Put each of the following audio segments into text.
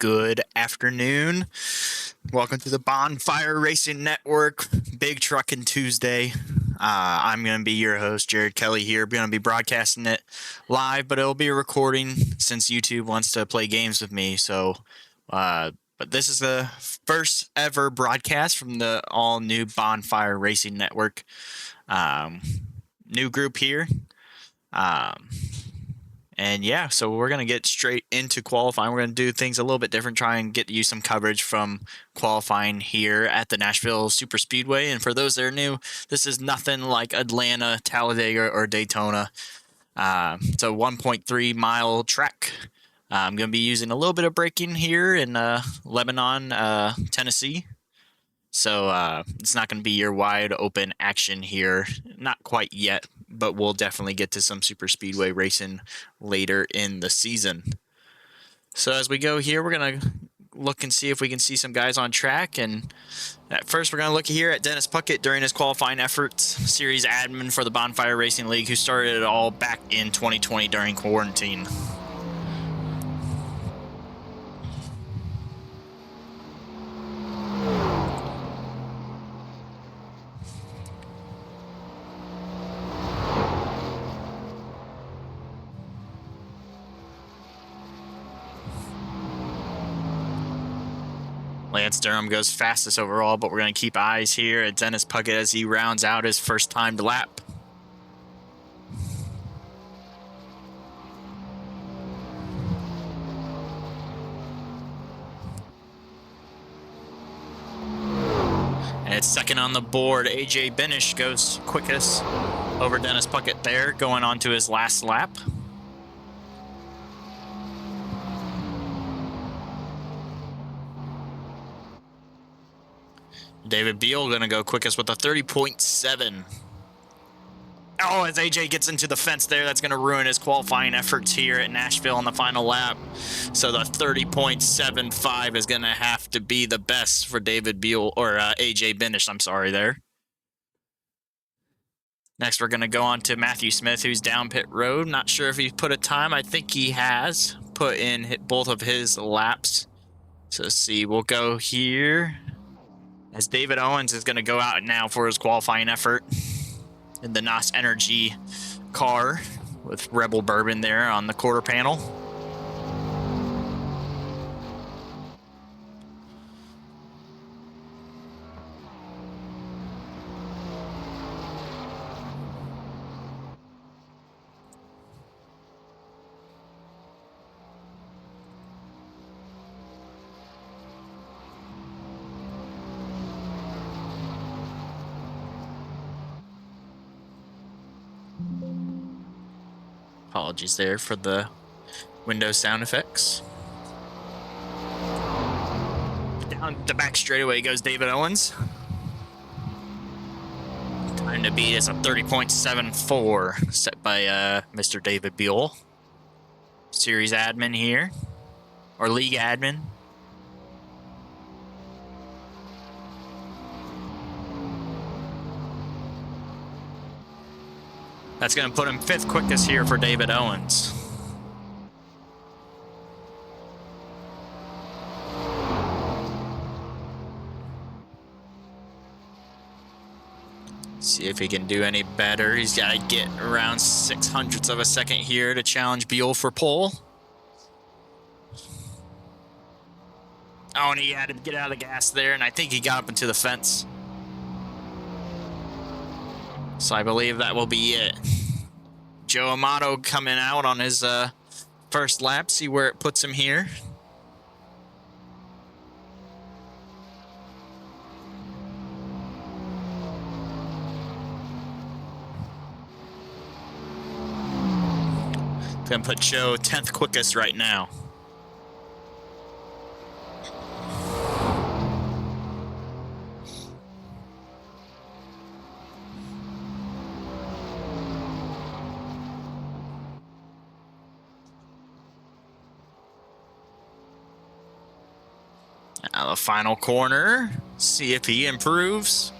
good afternoon. Welcome to the Bonfire Racing Network, Big Truckin' Tuesday. I'm going to be your host, Jared Kelly here. We're going to be broadcasting it live, but it'll be a recording since YouTube wants to play games with me. But this is the first ever broadcast from the all-new Bonfire Racing Network. New group here. And yeah, so we're going to get straight into qualifying. We're going to do things a little bit different, try and get you some coverage from qualifying here at the Nashville Superspeedway. And for those that are new, this is nothing like Atlanta, Talladega, or Daytona. It's a 1.3 mile track. I'm going to be using a little bit of braking here in Lebanon, Tennessee. So it's not going to be your wide open action here. Not quite yet, but we'll definitely get to some super speedway racing later in the season. So as we go here, we're going to look and see if we can see some guys on track. And at first, we're going to look here at Dennis Puckett during his qualifying efforts, series admin for the Bonfire Racing League, who started it all back in 2020 during quarantine. Lance Durham goes fastest overall, but we're going to keep eyes here at Dennis Puckett as he rounds out his first timed lap. And it's second on the board. AJ Benish goes quickest over Dennis Puckett there, going on to his last lap. David Beal going to go quickest with a 30.7. Oh, as AJ gets into the fence there, that's going to ruin his qualifying efforts here at Nashville on the final lap. So the 30.75 is going to have to be the best for David Beal, or AJ Benish, I'm sorry there. Next, we're going to go on to Matthew Smith, who's down pit road. Not sure if he's put a time. I think he has put in both of his laps. So let's see, we'll go here as David Owens is going to go out now for his qualifying effort in the NOS Energy car with Rebel Bourbon there on the quarter panel. Apologies there for the Windows sound effects. Down the back straightaway goes David Owens. Time to beat is a 30.74 set by Mr. David Beal. Series admin here, or league admin. That's going to put him fifth quickest here for David Owens. See if he can do any better. He's got to get around 0.06 of a second here to challenge Beal for pole. Oh, and he had to get out of the gas there, and I think he got up into the fence. So I believe that will be it. Joe Amato coming out on his first lap. See where it puts him here. Gonna put Joe 10th quickest right now. Now the final corner. See if he improves.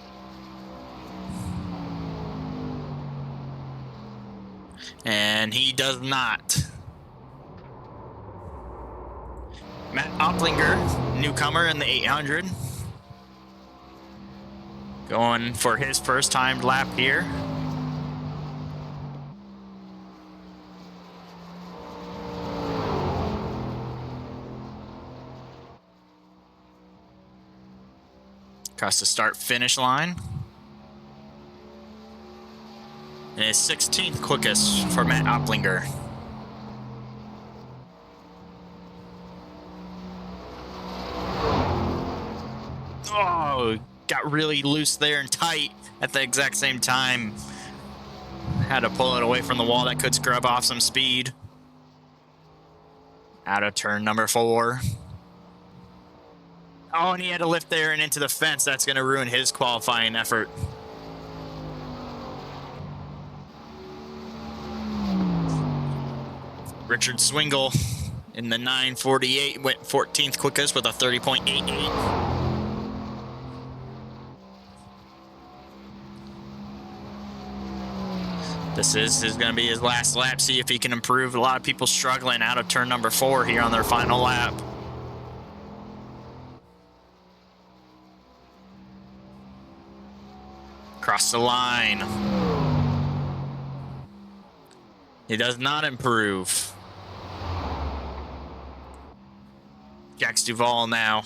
And he does not. Matt Opplinger, newcomer in the 800. Going for his first timed lap here. Across the start-finish line. And his 16th quickest for Matt Opplinger. Oh, got really loose there and tight at the exact same time. Had to pull it away from the wall. That could scrub off some speed. Out of turn number 4. Oh, and he had to lift there and into the fence. That's going to ruin his qualifying effort. Richard Swingle in the 9:48 went 14th quickest with a 30.88. This is going to be his last lap. See if he can improve. A lot of people struggling out of turn number 4 here on their final lap. Across the line. He does not improve. Jacques Duvall now.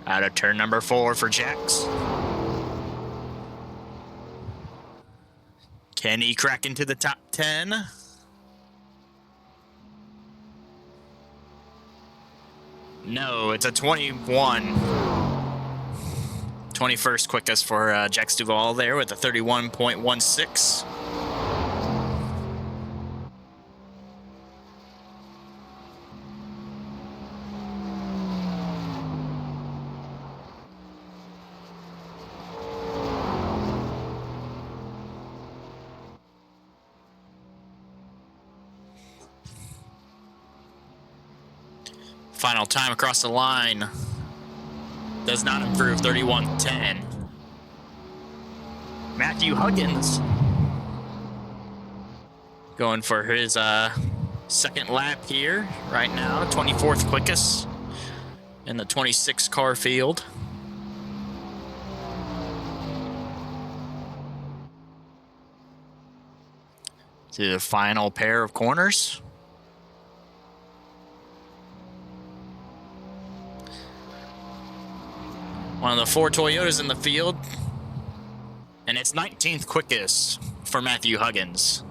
Out of turn number 4 for Jax. Can he crack into the top 10? No, it's a 21. 21st quickest for Jax Duvall there with a 31.16. Final time across the line does not improve, 31.10. Matthew Huggins going for his second lap here right now, 24th quickest in the 26 car field. To the final pair of corners. One of the 4 Toyotas in the field. And it's 19th quickest for Matthew Huggins.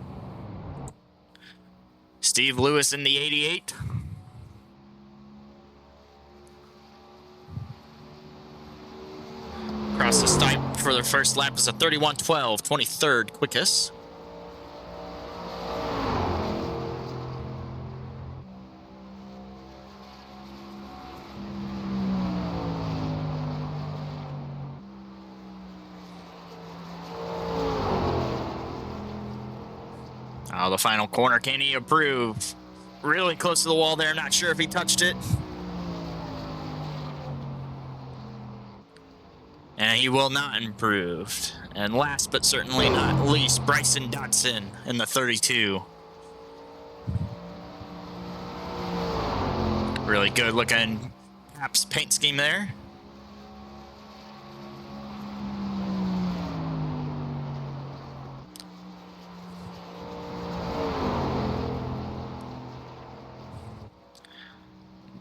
Steve Lewis in the 88. Across the stripe for the first lap is a 31.12, 23rd quickest. Oh, the final corner, can he improve? Really close to the wall there, not sure if he touched it. And he will not improve. And last but certainly not least, Bryson Dotson in the 32. Really good looking Apps paint scheme there.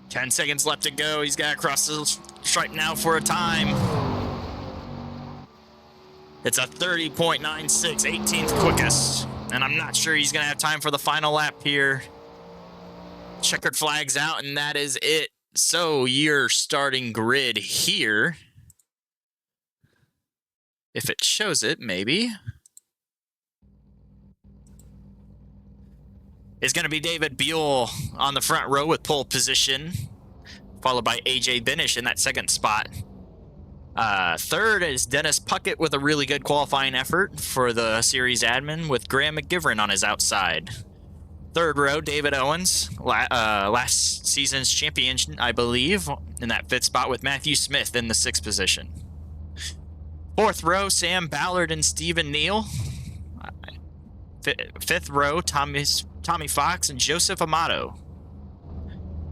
Ten seconds left to go. He's got to cross the stripe now for a time. It's a 30.96, 18th quickest. And I'm not sure he's going to have time for the final lap here. Checkered flags out, and that is it. So your starting grid here, if it shows it, maybe. is going to be David Buell on the front row with pole position, followed by AJ Benish in that second spot. Third is Dennis Puckett with a really good qualifying effort for the series admin with Graham McGivern on his outside. Third row, David Owens, last season's champion, I believe, in that fifth spot with Matthew Smith in the sixth position. Fourth row, Sam Ballard and Stephen Neal. Fifth row, Tommy Fox and Joseph Amato.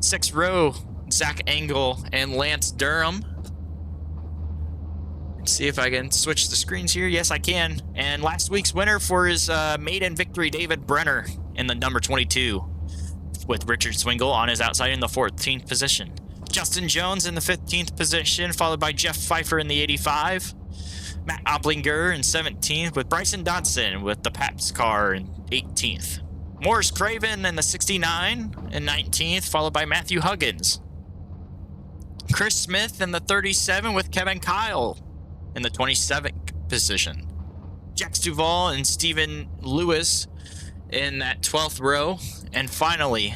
Sixth row, Zach Engel and Lance Durham. Let's see if I can switch the screens here. Yes, I can. And last week's winner for his maiden victory, David Brenner, in the number 22, with Richard Swingle on his outside in the 14th position. Justin Jones in the 15th position, followed by Jeff Pfeiffer in the 85. Matt Oplinger in 17th, with Bryson Dodson with the Paps car in 18th. Morris Craven in the 69 and 19th, followed by Matthew Huggins. Chris Smith in the 37 with Kevin Kyle in the 27th position. Jax Duval and Stephen Lewis in that 12th row. And finally,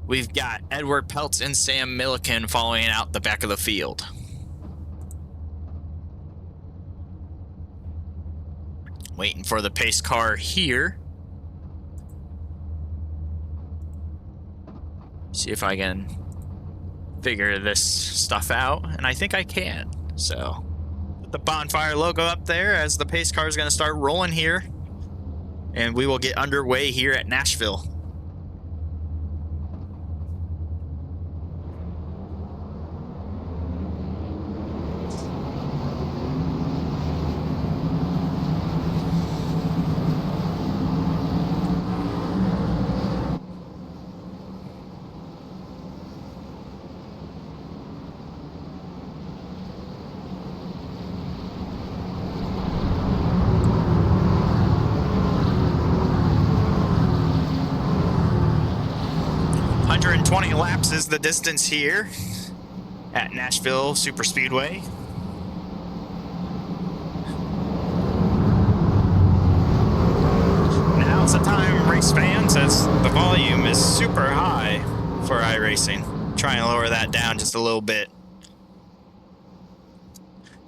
we've got Edward Peltz and Sam Milliken following out the back of the field. Waiting for the pace car here. See if I can figure this stuff out, and I think I can. So, put the Bonfire logo up there as the pace car is going to start rolling here, and we will get underway here at Nashville. Laps is the distance here at Nashville Superspeedway. Now's the time, race fans, as the volume is super high for iRacing. Try and lower that down just a little bit.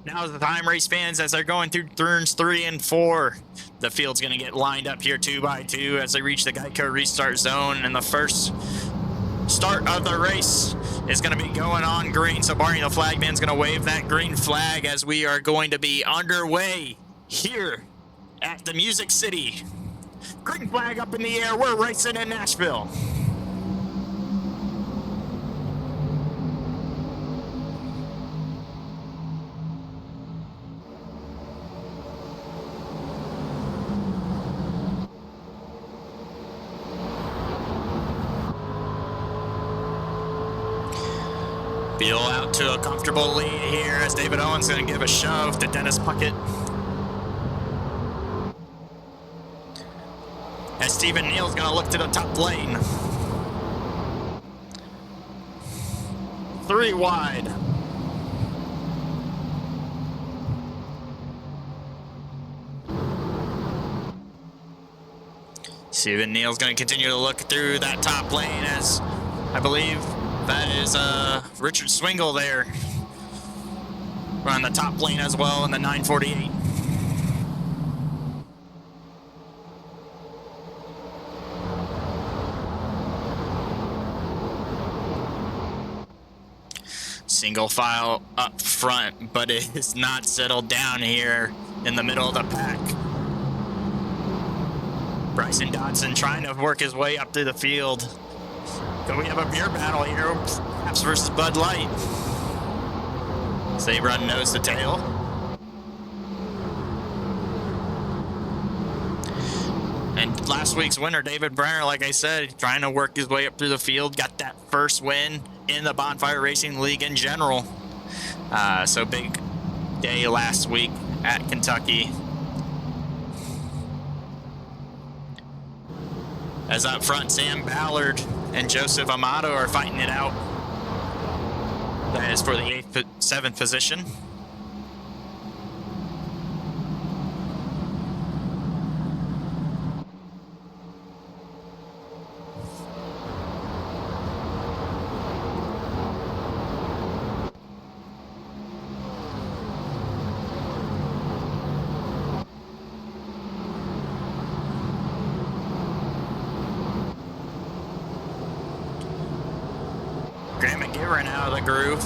Now's the time, race fans, as they're going through turns 3 and 4. The field's going to get lined up here 2 by 2 as they reach the Geico restart zone, and the first start of the race is going to be going on green. So Barney the flagman's going to wave that green flag as we are going to be underway here at the Music City. Green flag up in the air. We're racing in Nashville. Beal out to a comfortable lead here as David Owens going to give a shove to Dennis Puckett. As Stephen Neal's going to look to the top lane. 3 wide. Stephen Neal's going to continue to look through that top lane as I believe that is Richard Swingle there. We're on the top lane as well in the 948. Single file up front, but it is not settled down here in the middle of the pack. Bryson Dodson trying to work his way up through the field. So we have a beer battle here, Pabst versus Bud Light. So they run nose to tail. And last week's winner, David Brenner, like I said, trying to work his way up through the field, got that first win in the Bonfire Racing League in general. So big day last week at Kentucky. As up front, Sam Ballard and Joseph Amato are fighting it out. That is for the 7th position. of the groove.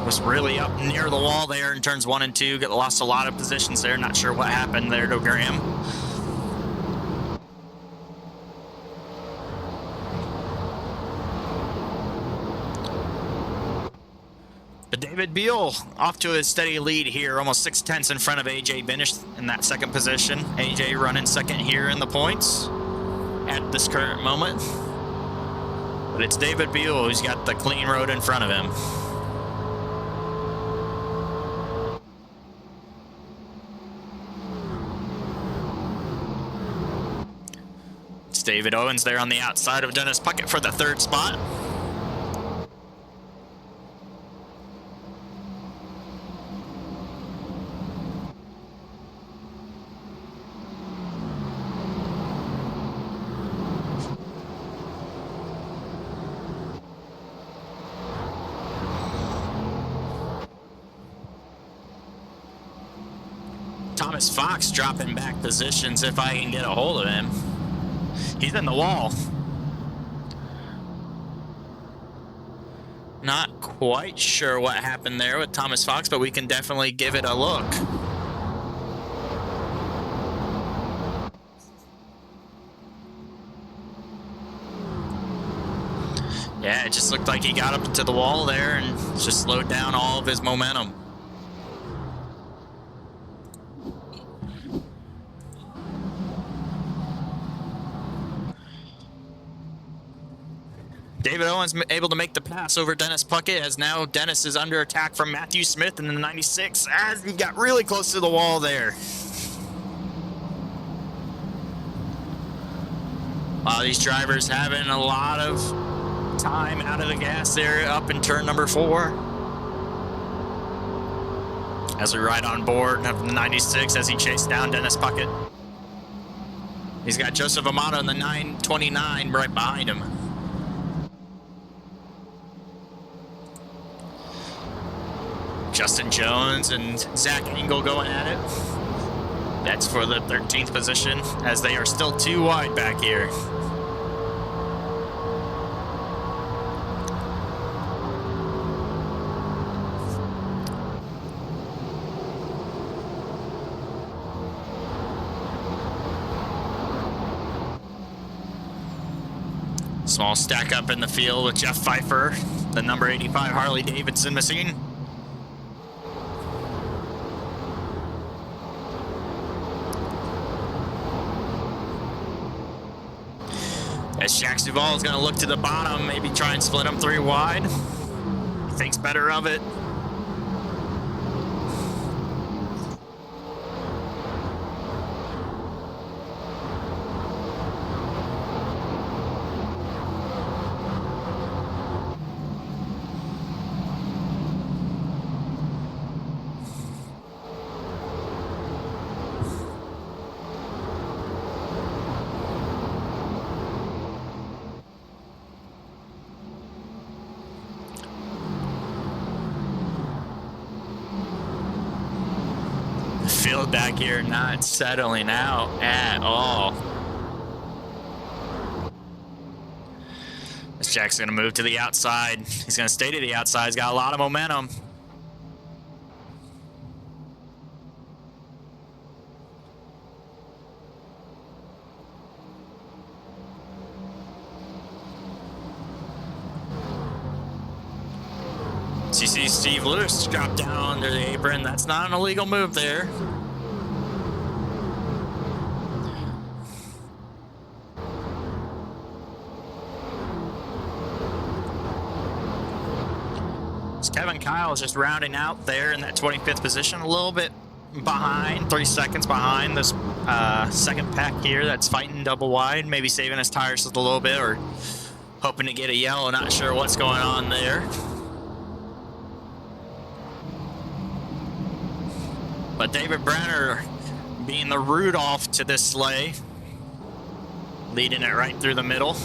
Was really up near the wall there in turns 1 and 2. Lost a lot of positions there. Not sure what happened there to Graham. But David Beal off to a steady lead here, almost 6/10 in front of AJ Benish in that second position. AJ running second here in the points at this current moment. But it's David Beal who's got the clean road in front of him. It's David Owens there on the outside of Dennis Puckett for the third spot. Thomas Fox dropping back positions if I can get a hold of him. He's in the wall. Not quite sure what happened there with Thomas Fox, but we can definitely give it a look. Yeah, it just looked like he got up to the wall there and just slowed down all of his momentum. David Owens able to make the pass over Dennis Puckett, as now Dennis is under attack from Matthew Smith in the 96 as he got really close to the wall there. Wow, these drivers having a lot of time out of the gas there up in turn number 4. As we ride on board of the 96 as he chased down Dennis Puckett. He's got Joseph Amato in the 929 right behind him. Justin Jones and Zach Engel going at it. That's for the 13th position, as they are still too wide back here. Small stack up in the field with Jeff Pfeiffer, the number 85 Harley Davidson machine. As Jack Duval is going to look to the bottom, maybe try and split them 3 wide. He thinks better of it. Field back here not settling out at all. This Jack's going to move to the outside. He's going to stay to the outside. He's got a lot of momentum. So you see Steve Lewis drop down under the apron. That's not an illegal move there. Kevin Kyle is just rounding out there in that 25th position, a little bit behind, 3 seconds behind this second pack here that's fighting double wide, maybe saving his tires just a little bit or hoping to get a yellow, not sure what's going on there. But David Brenner being the Rudolph to this sleigh, leading it right through the middle.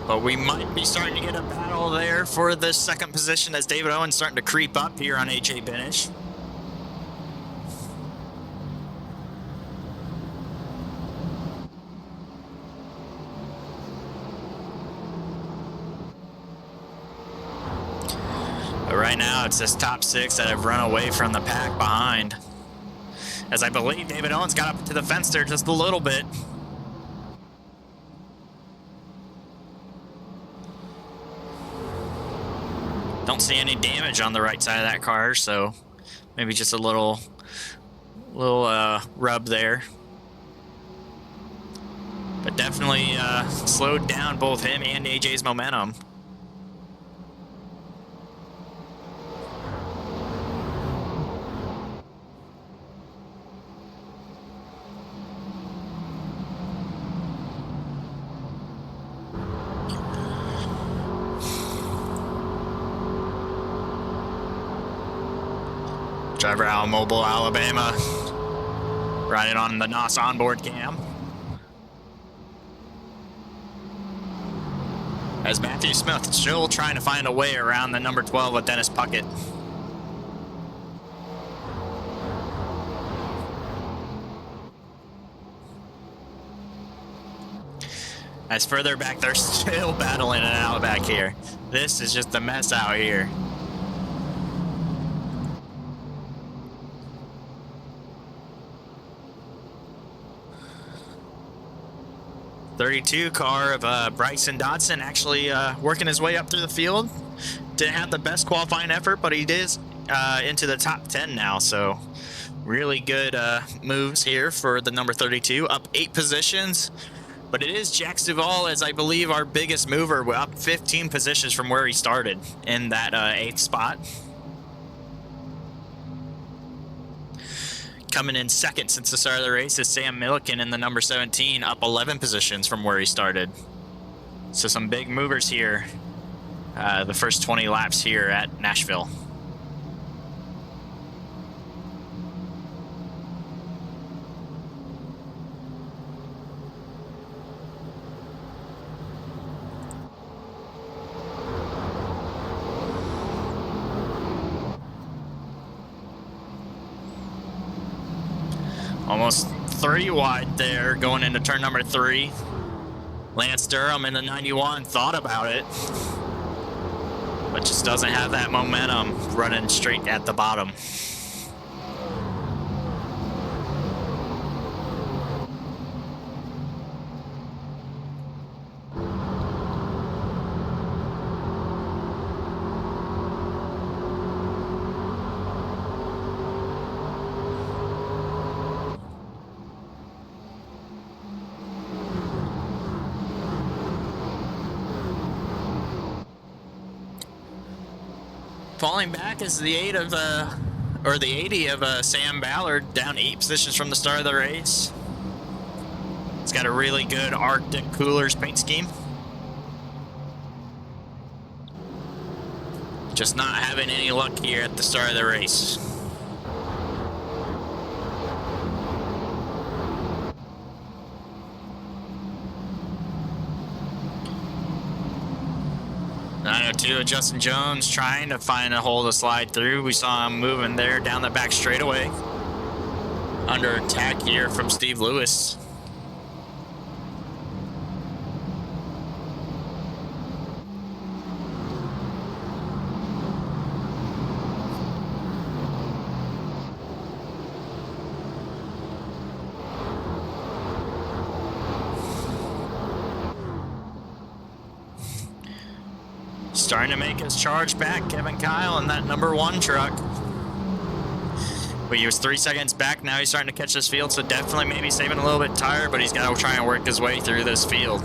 But we might be starting to get a battle there for the second position as David Owens starting to creep up here on AJ Benish. But right now it's this top 6 that have run away from the pack behind. As I believe David Owens got up to the fence there just a little bit. Don't see any damage on the right side of that car, so maybe just a little rub there. But definitely slowed down both him and AJ's momentum. Driver out of Mobile, Alabama, riding on the NOS onboard cam. As Matthew Smith still trying to find a way around the number 12 with Dennis Puckett. As further back, they're still battling it out back here. This is just a mess out here. .32 car of Bryson Dodson actually working his way up through the field. Didn't have the best qualifying effort, but he is into the top 10 now. So really good moves here for the number 32, up 8 positions. But it is Jack Duval, as I believe our biggest mover. We're up 15 positions from where he started in that 8th spot. Coming in second since the start of the race is Sam Milliken in the number 17, up 11 positions from where he started. So some big movers here, the first 20 laps here at Nashville. Almost 3 wide there going into turn number 3. Lance Durham in the 91 thought about it, but just doesn't have that momentum running straight at the bottom. Falling back is the 80 of Sam Ballard, down 8 positions from the start of the race. It's got a really good Arctic Coolers paint scheme. Just not having any luck here at the start of the race. Justin Jones trying to find a hole to slide through. We saw him moving there down the back straightaway. Under attack here from Steve Lewis. Starting to make his charge back, Kevin Kyle in that number 1 truck. But he was 3 seconds back, now he's starting to catch this field, so definitely maybe saving a little bit tired, but he's got to try and work his way through this field.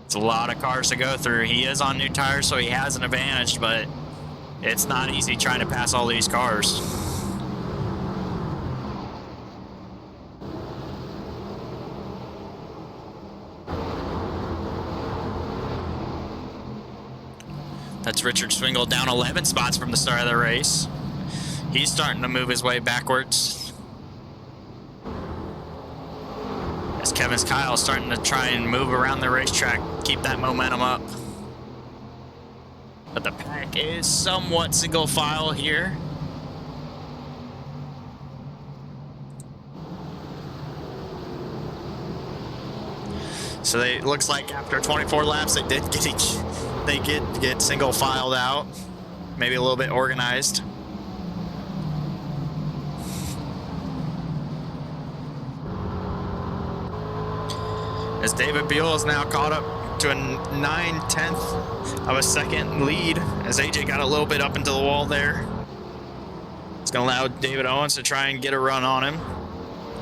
It's a lot of cars to go through. He is on new tires, so he has an advantage, but it's not easy trying to pass all these cars. That's Richard Swingle down 11 spots from the start of the race. He's starting to move his way backwards. As As Kevin's Kyle starting to try and move around the racetrack, keep that momentum up. But the pack is somewhat single file here. So it looks like after 24 laps, they did get single filed out, maybe a little bit organized. As David Buell is now caught up to a 9/10 of a second lead, as AJ got a little bit up into the wall there. It's going to allow David Owens to try and get a run on him.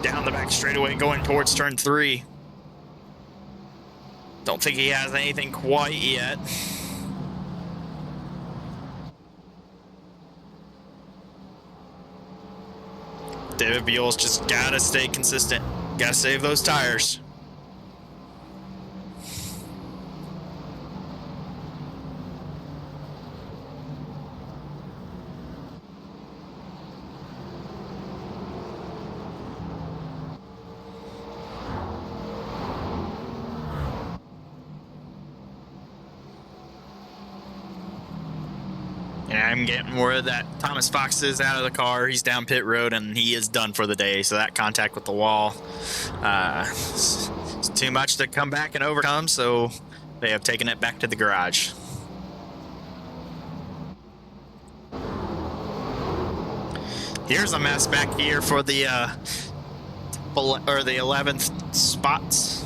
Down the back straightaway going towards turn 3. Don't think he has anything quite yet. David Buell's just got to stay consistent. Got to save those tires. And I'm getting word that Thomas Fox is out of the car. He's down pit road, and he is done for the day. So that contact with the wall, it's too much to come back and overcome. So they have taken it back to the garage. Here's a mess back here for the 11th spots,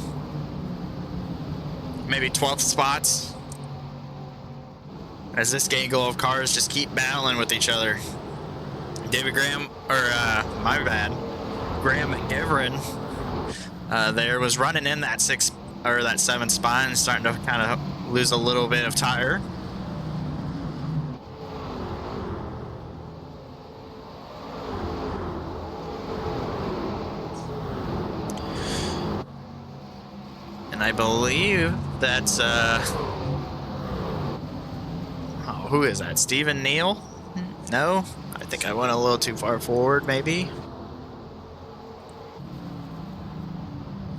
maybe 12th spots. As this gaggle of cars just keep battling with each other. Graham McGivern there was running in that 7th spot and starting to kind of lose a little bit of tire. And I believe that's who is that? Stephen Neal? No? I think I went a little too far forward, maybe.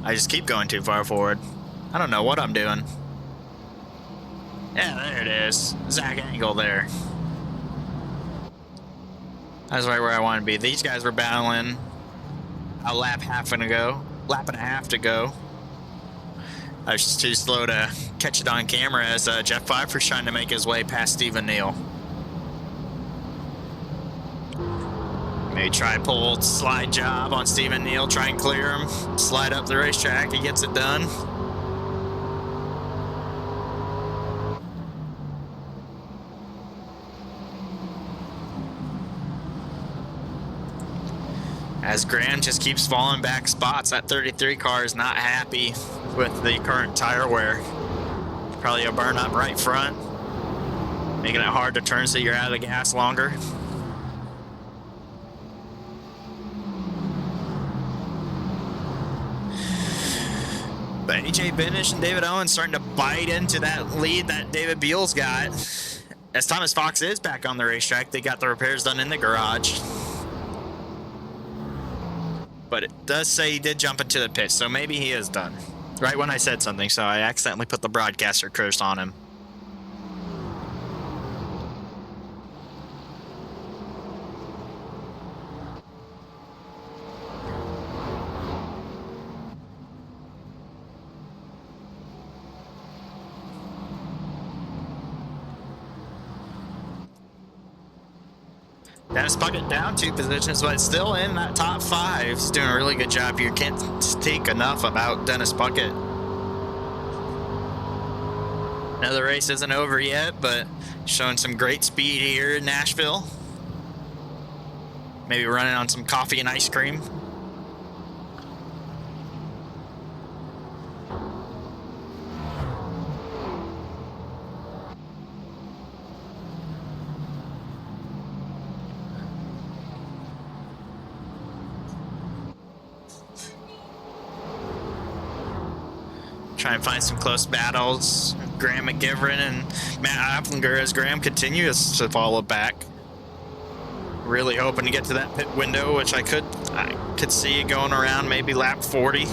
I just keep going too far forward. I don't know what I'm doing. Yeah, there it is. Zach Angle there. That's right where I want to be. These guys were battling a lap and a half to go. I was just too slow to catch it on camera as Jeff Pfeiffer's trying to make his way past Stephen Neal. Maybe try pull slide job on Stephen Neal, try and clear him, slide up the racetrack, he gets it done. As Graham just keeps falling back spots, that 33 car is not happy with the current tire wear. Probably a burn up right front, making it hard to turn so you're out of the gas longer. But AJ Benish and David Owens starting to bite into that lead that David Buell's got. As Thomas Fox is back on the racetrack, they got the repairs done in the garage. But it does say he did jump into the pit, so maybe he is done. Right when I said something, so I accidentally put the broadcaster curse on him. Dennis Puckett down 2 positions, but still in that top 5. He's doing a really good job here. Can't speak enough about Dennis Puckett. Now the race isn't over yet, but showing some great speed here in Nashville. Maybe running on some coffee and ice cream. Try and find some close battles. Graham McGivern and Matt Applinger as Graham continues to follow back. Really hoping to get to that pit window, which I could see going around maybe lap 40.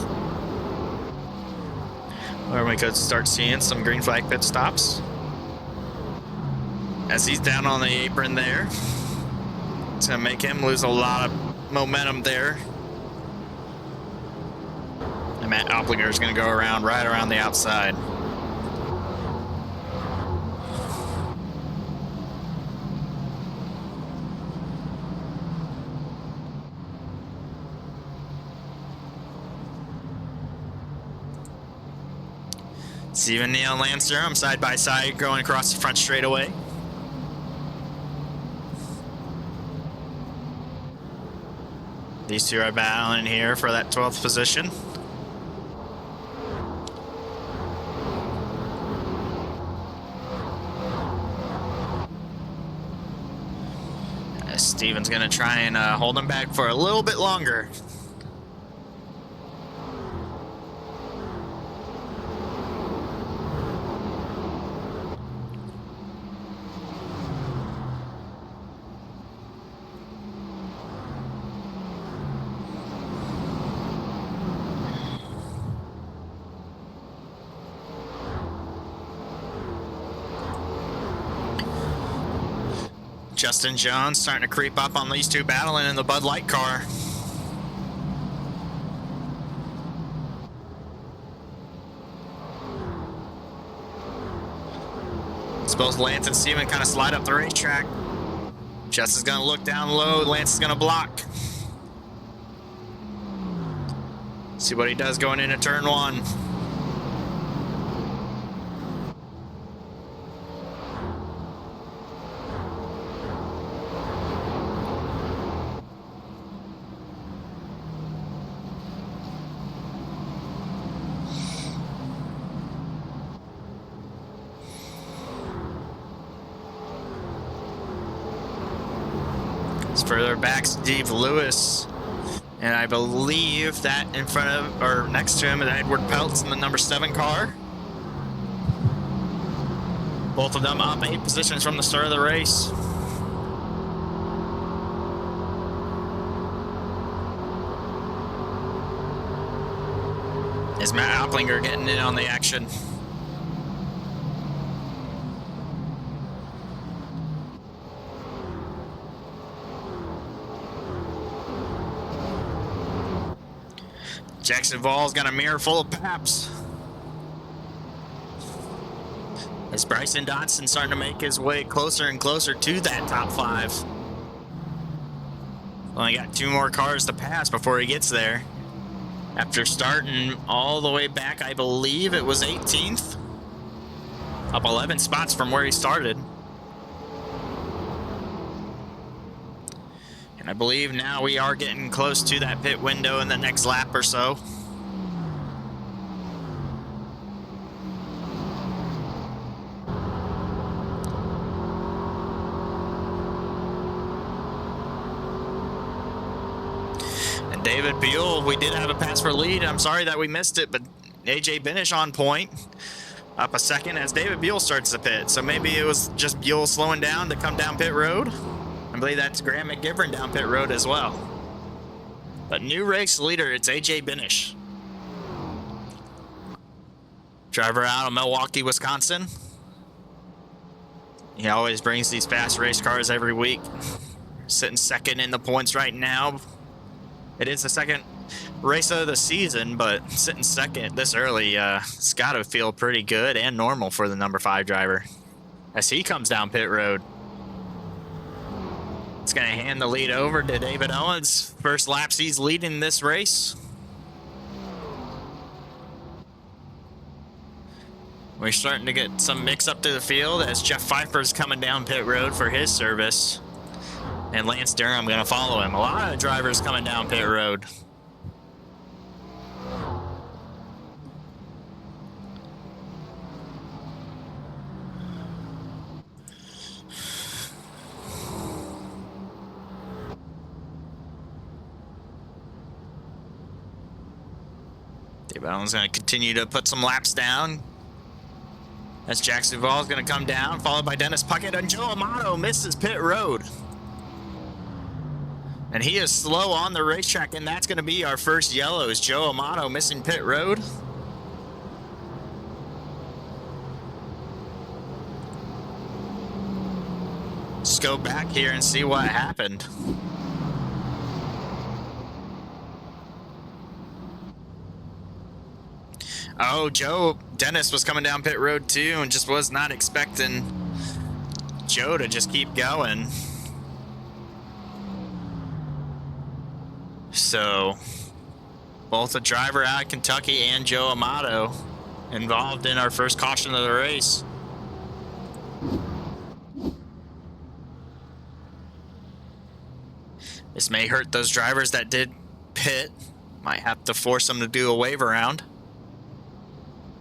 Or we could start seeing some green flag pit stops. As he's down on the apron there. It's going to make him lose a lot of momentum there. And Matt Opplinger is going to go around right around the outside. Stephen Neal and Lance Durham side by side going across the front straightaway. These two are battling here for that 12th position. Steven's going to try and hold him back for a little bit longer. Justin Jones starting to creep up on these two battling in the Bud Light car. It's both Lance and Steven kind of slide up the racetrack. Justin's going to look down low. Lance is going to block. See what he does going into turn one. Further back, Steve Lewis, and I believe that in front of, or next to him, is Edward Peltz in the number 7 car. Both of them up 8 positions from the start of the race. Is Matt Opplinger getting in on the action? Jackson Voll's got a mirror full of paps. As Bryson Dotson starting to make his way closer and closer to that top 5. Only got 2 more cars to pass before he gets there. After starting all the way back, I believe it was 18th. Up 11 spots from where he started. And I believe now we are getting close to that pit window in the next lap or so. And David Buell, we did have a pass for lead. I'm sorry that we missed it, but AJ Benish on point. Up a second as David Buell starts the pit. So maybe it was just Buell slowing down to come down pit road. I believe that's Graham McGivern down pit road as well. But new race leader, it's AJ Benish. Driver out of Milwaukee, Wisconsin. He always brings these fast race cars every week. Sitting second in the points right now. It is the second race of the season, but sitting second this early, it's got to feel pretty good and normal for the number 5 driver. As he comes down pit road. It's going to hand the lead over to David Owens. First laps he's leading this race. We're starting to get some mix up to the field as Jeff Pfeiffer's coming down pit road for his service. And Lance Durham going to follow him. A lot of drivers coming down pit road. David Owens going to continue to put some laps down. As Jackson Voll is going to come down, followed by Dennis Puckett, and Joe Amato misses pit road. And he is slow on the racetrack, and that's going to be our first yellow, is Joe Amato missing pit road. go back here and see what happened. Oh, Joe Dennis was coming down pit road too and just was not expecting Joe to just keep going. So both the driver out of Kentucky and Joe Amato involved in our first caution of the race. This may hurt those drivers that did pit. Might have to force them to do a wave around.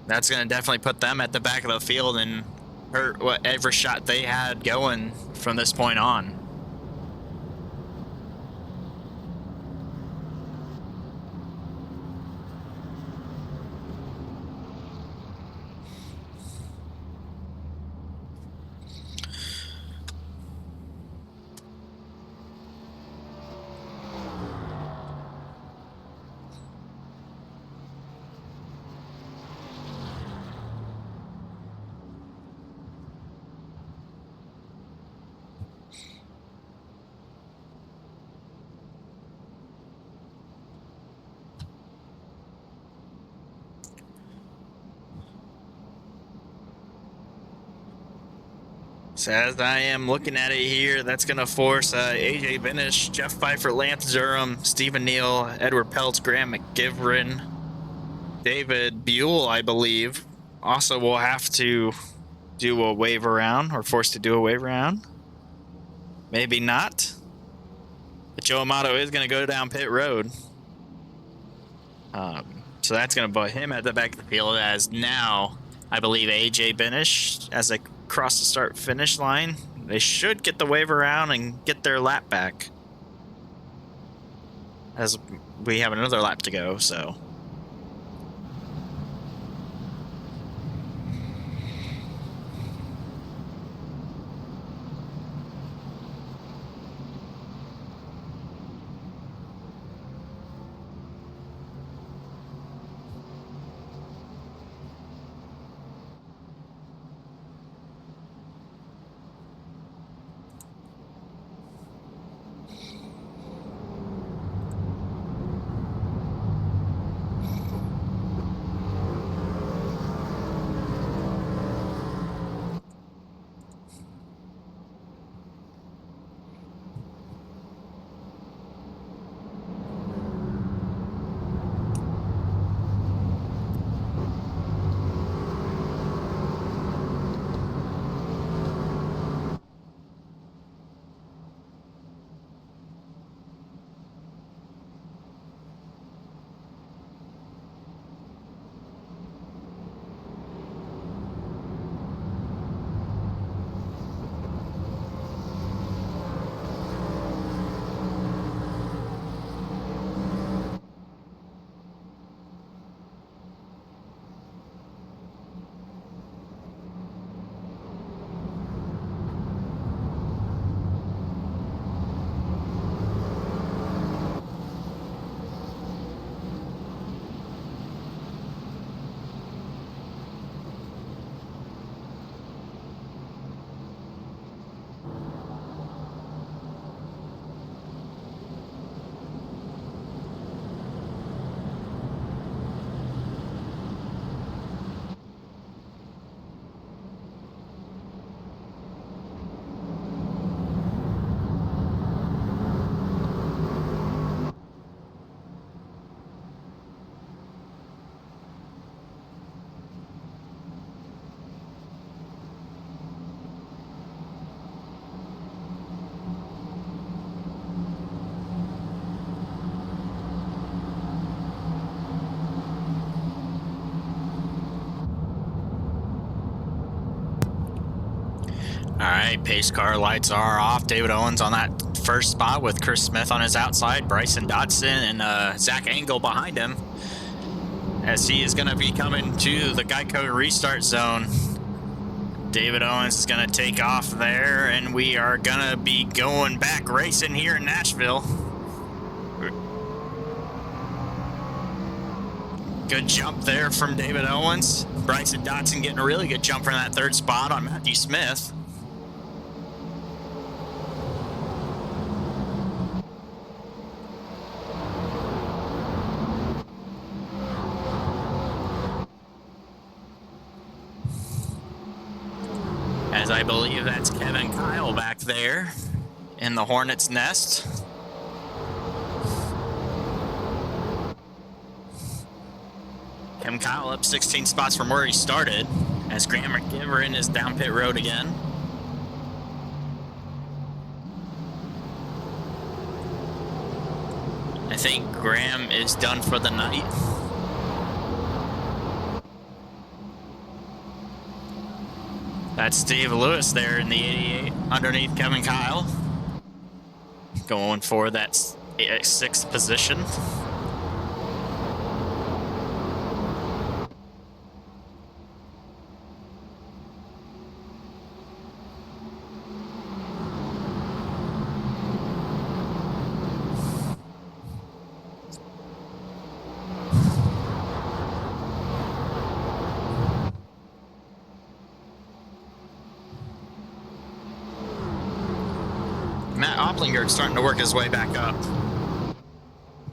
That's going to definitely put them at the back of the field and hurt whatever shot they had going from this point on. So as I am looking at it here, that's going to force AJ Benish, Jeff Pfeiffer, Lance Durham, Stephen Neal, Edward Peltz, Graham McGivern, David Buell, I believe, also will have to do a wave around or forced to do a wave around. Maybe not. But Joe Amato is going to go down pit road. So that's going to put him at the back of the field as now, I believe, AJ Benish as they cross the start finish line. They should get the wave around and get their lap back. As we have another lap to go, so. All right, pace car lights are off. David Owens on that first spot with Chris Smith on his outside, Bryson Dodson and Zach Engel behind him as he is going to be coming to the Geico restart zone. David Owens is going to take off there, and we are going to be going back racing here in Nashville. Good jump there from David Owens. Bryson Dodson getting a really good jump from that third spot on Matthew Smith. as I believe that's Kevin Kyle back there in the Hornet's nest. Kevin Kyle up 16 spots from where he started as Graham McGivern is down pit road again. I think Graham is done for the night. That's Steve Lewis there in the 88 underneath Kevin Kyle. Going for that 6th position. Matt Oplinger's starting to work his way back up.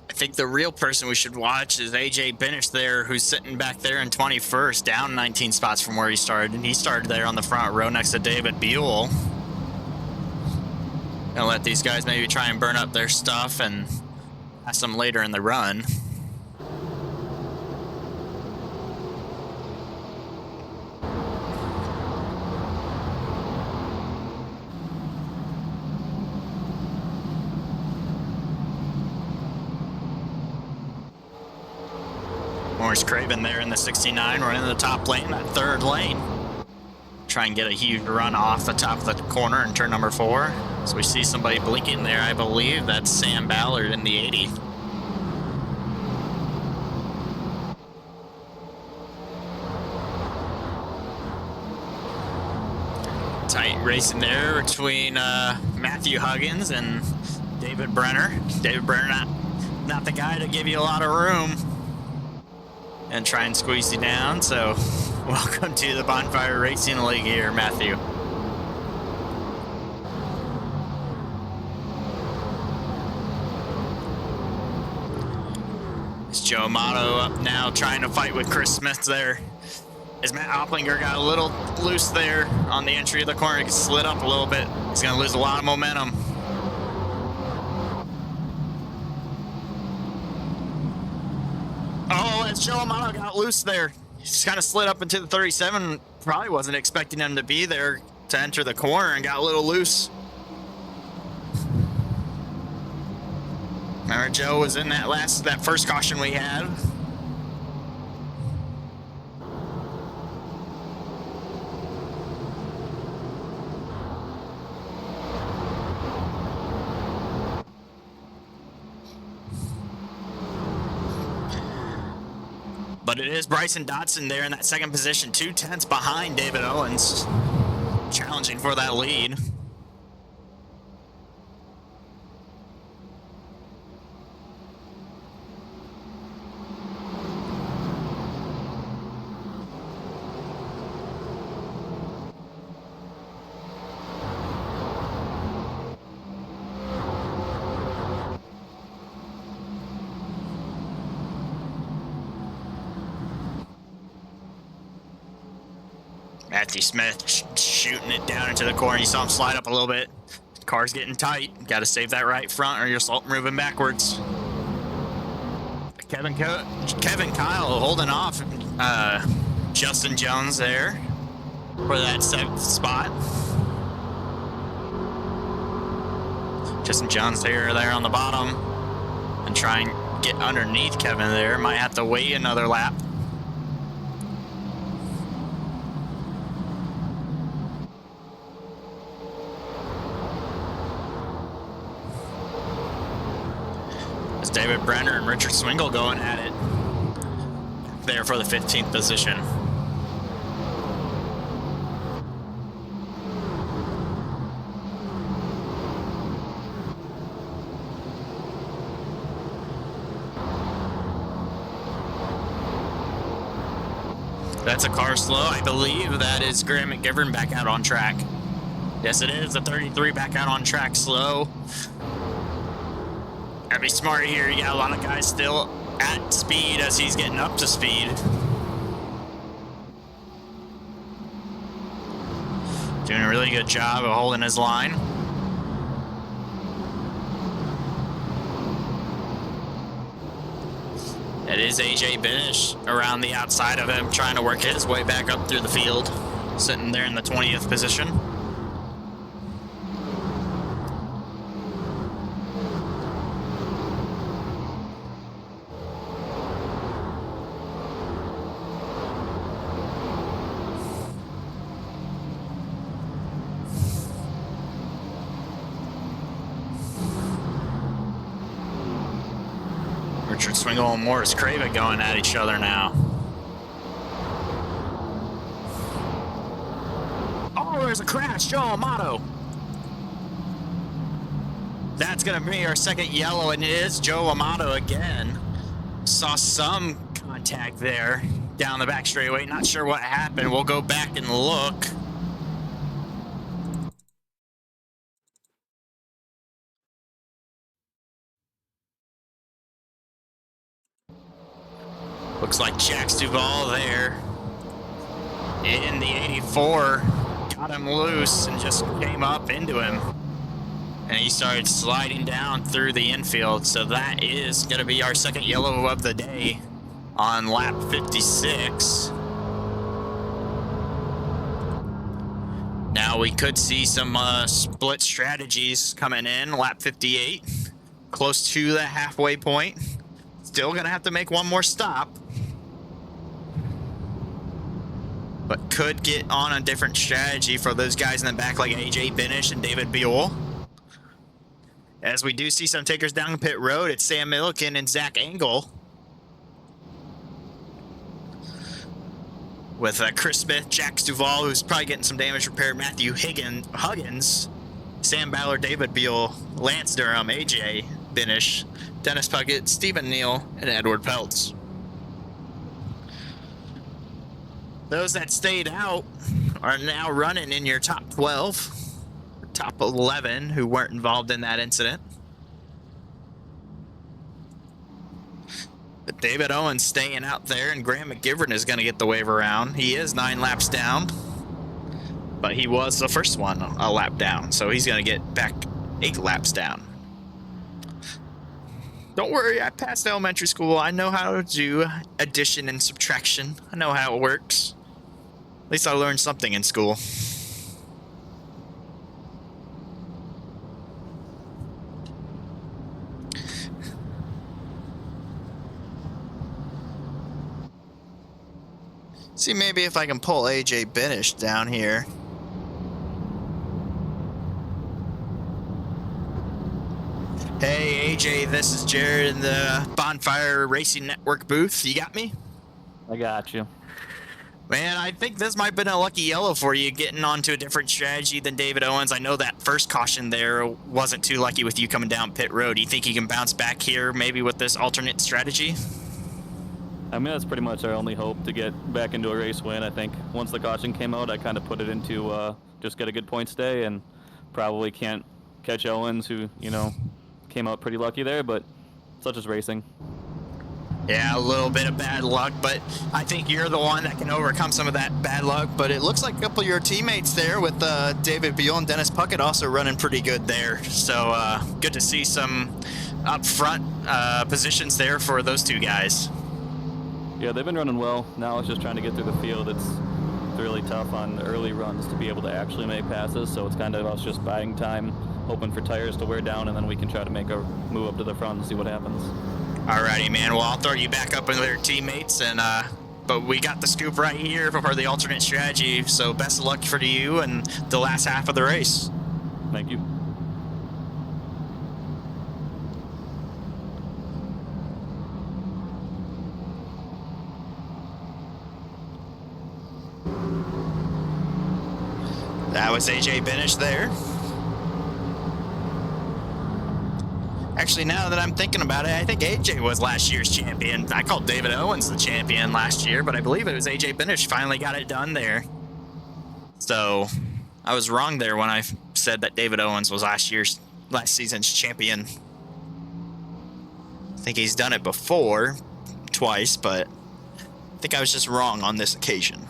I think the real person we should watch is AJ Benish there, who's sitting back there in 21st, down 19 spots from where he started. And he started there on the front row next to David Buell. Gonna let these guys maybe try and burn up their stuff and pass them later in the run. Morris Craven there in the 69. We're in the top lane, that 3rd lane. Try and get a huge run off the top of the corner in turn number 4. So we see somebody blinking there, I believe. That's Sam Ballard in the 80. Tight racing there between Matthew Huggins and David Brenner. David Brenner not the guy to give you a lot of room and try and squeeze you down. So welcome to the Bonfire Racing League here, Matthew. It's Joe Amato up now trying to fight with Chris Smith there. As Matt Opplinger got a little loose there on the entry of the corner, he slid up a little bit. He's going to lose a lot of momentum. Oh, as Joe Amato got loose there. He's kind of slid up into the 37. Probably wasn't expecting him to be there to enter the corner and got a little loose. Remember, Joe was in that first caution we had. But it is Bryson Dotson there in that 2nd position, 2/10 behind David Owens, challenging for that lead. Matthew Smith shooting it down into the corner. You saw him slide up a little bit. Car's getting tight. Got to save that right front or you're moving backwards. Kevin Kyle holding off Justin Jones there for that 7th spot. Justin Jones there on the bottom and try and get underneath Kevin there. Might have to wait another lap. David Brenner and Richard Swingle going at it there for the 15th position. That's a car slow. I believe that is Graham McGivern back out on track. Yes, it is. The 33 back out on track slow. Gotta be smart here. You got a lot of guys still at speed as he's getting up to speed. Doing a really good job of holding his line. It is AJ Benish around the outside of him, trying to work his way back up through the field, sitting there in the 20th position. Richard Swingle and Morris Craven going at each other now. Oh, there's a crash. Joe Amato. That's going to be our second yellow, and it is Joe Amato again. Saw some contact there down the back straightaway. Not sure what happened. We'll go back and look. Looks like Jax Duvall there in the 84 got him loose and just came up into him. And he started sliding down through the infield. So that is going to be our second yellow of the day on lap 56. Now we could see some split strategies coming in. Lap 58, close to the halfway point. Still going to have to make one more stop, but could get on a different strategy for those guys in the back like AJ Benish and David Buell. As we do see some takers down pit road, it's Sam Milliken and Zach Engel. With Chris Smith, Jax Duvall, who's probably getting some damage repaired, Matthew Huggins, Sam Ballard, David Buell, Lance Durham, AJ Benish, Dennis Puckett, Stephen Neal, and Edward Peltz. Those that stayed out are now running in your top 12, top 11 who weren't involved in that incident. But David Owens staying out there, and Graham McGivern is going to get the wave around. He is 9 laps down, but he was the first one a lap down, so he's going to get back 8 laps down. Don't worry, I passed elementary school. I know how to do addition and subtraction. I know how it works. At least I learned something in school. See, maybe if I can pull AJ Benish down here. Hey AJ, this is Jared in the Bonfire Racing Network booth. You got me? I got you. Man, I think this might have been a lucky yellow for you, getting onto a different strategy than David Owens. I know that first caution there wasn't too lucky with you coming down pit road. Do you think you can bounce back here maybe with this alternate strategy? I mean, that's pretty much our only hope to get back into a race win. I think once the caution came out, I kind of put it into just get a good point stay, and probably can't catch Owens, who, you know, came out pretty lucky there, but such is racing. Yeah, a little bit of bad luck, but I think you're the one that can overcome some of that bad luck. But it looks like a couple of your teammates there with David Buell and Dennis Puckett also running pretty good there. So good to see some up front positions there for those two guys. Yeah, they've been running well. Now it's just trying to get through the field. It's really tough on the early runs to be able to actually make passes, so it's kind of us just buying time, hoping for tires to wear down, and then we can try to make a move up to the front and see what happens. Alrighty, man. Well, I'll throw you back up into their teammates, and but we got the scoop right here for the alternate strategy. So best of luck for you and the last half of the race. Thank you. That was AJ Benish there. Actually, now that I'm thinking about it, I think AJ was last year's champion. I called David Owens the champion last year, but I believe it was AJ Benish finally got it done there. So I was wrong there when I said that David Owens was last season's champion. I think he's done it before, twice, but I think I was just wrong on this occasion.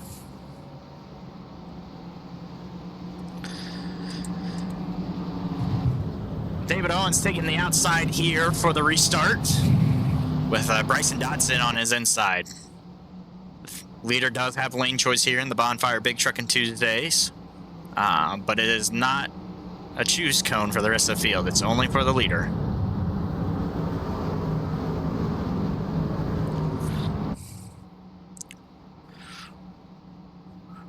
David Owens taking the outside here for the restart with Bryson Dotson on his inside. Leader does have lane choice here in the Bonfire Big Truckin' Tuesdays, but it is not a choose cone for the rest of the field. It's only for the leader.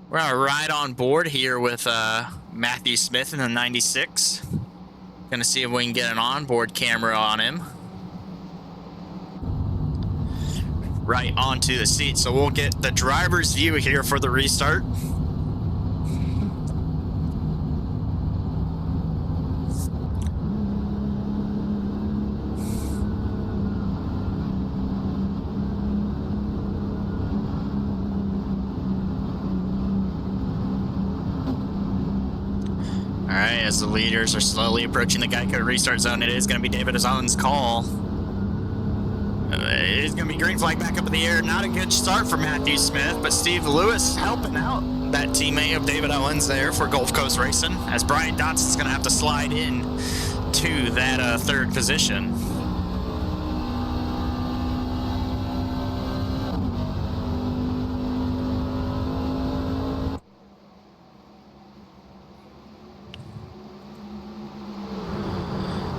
We're going to ride on board here with Matthew Smith in the 96. Going to see if we can get an onboard camera on him. Right onto the seat. So we'll get the driver's view here for the restart. Alright, as the leaders are slowly approaching the Geico restart zone, it is going to be David Owens' call. It is going to be green flag back up in the air. Not a good start for Matthew Smith, but Steve Lewis helping out that teammate of David Owens there for Gulf Coast Racing, as Brian Dotson's going to have to slide in to that third position.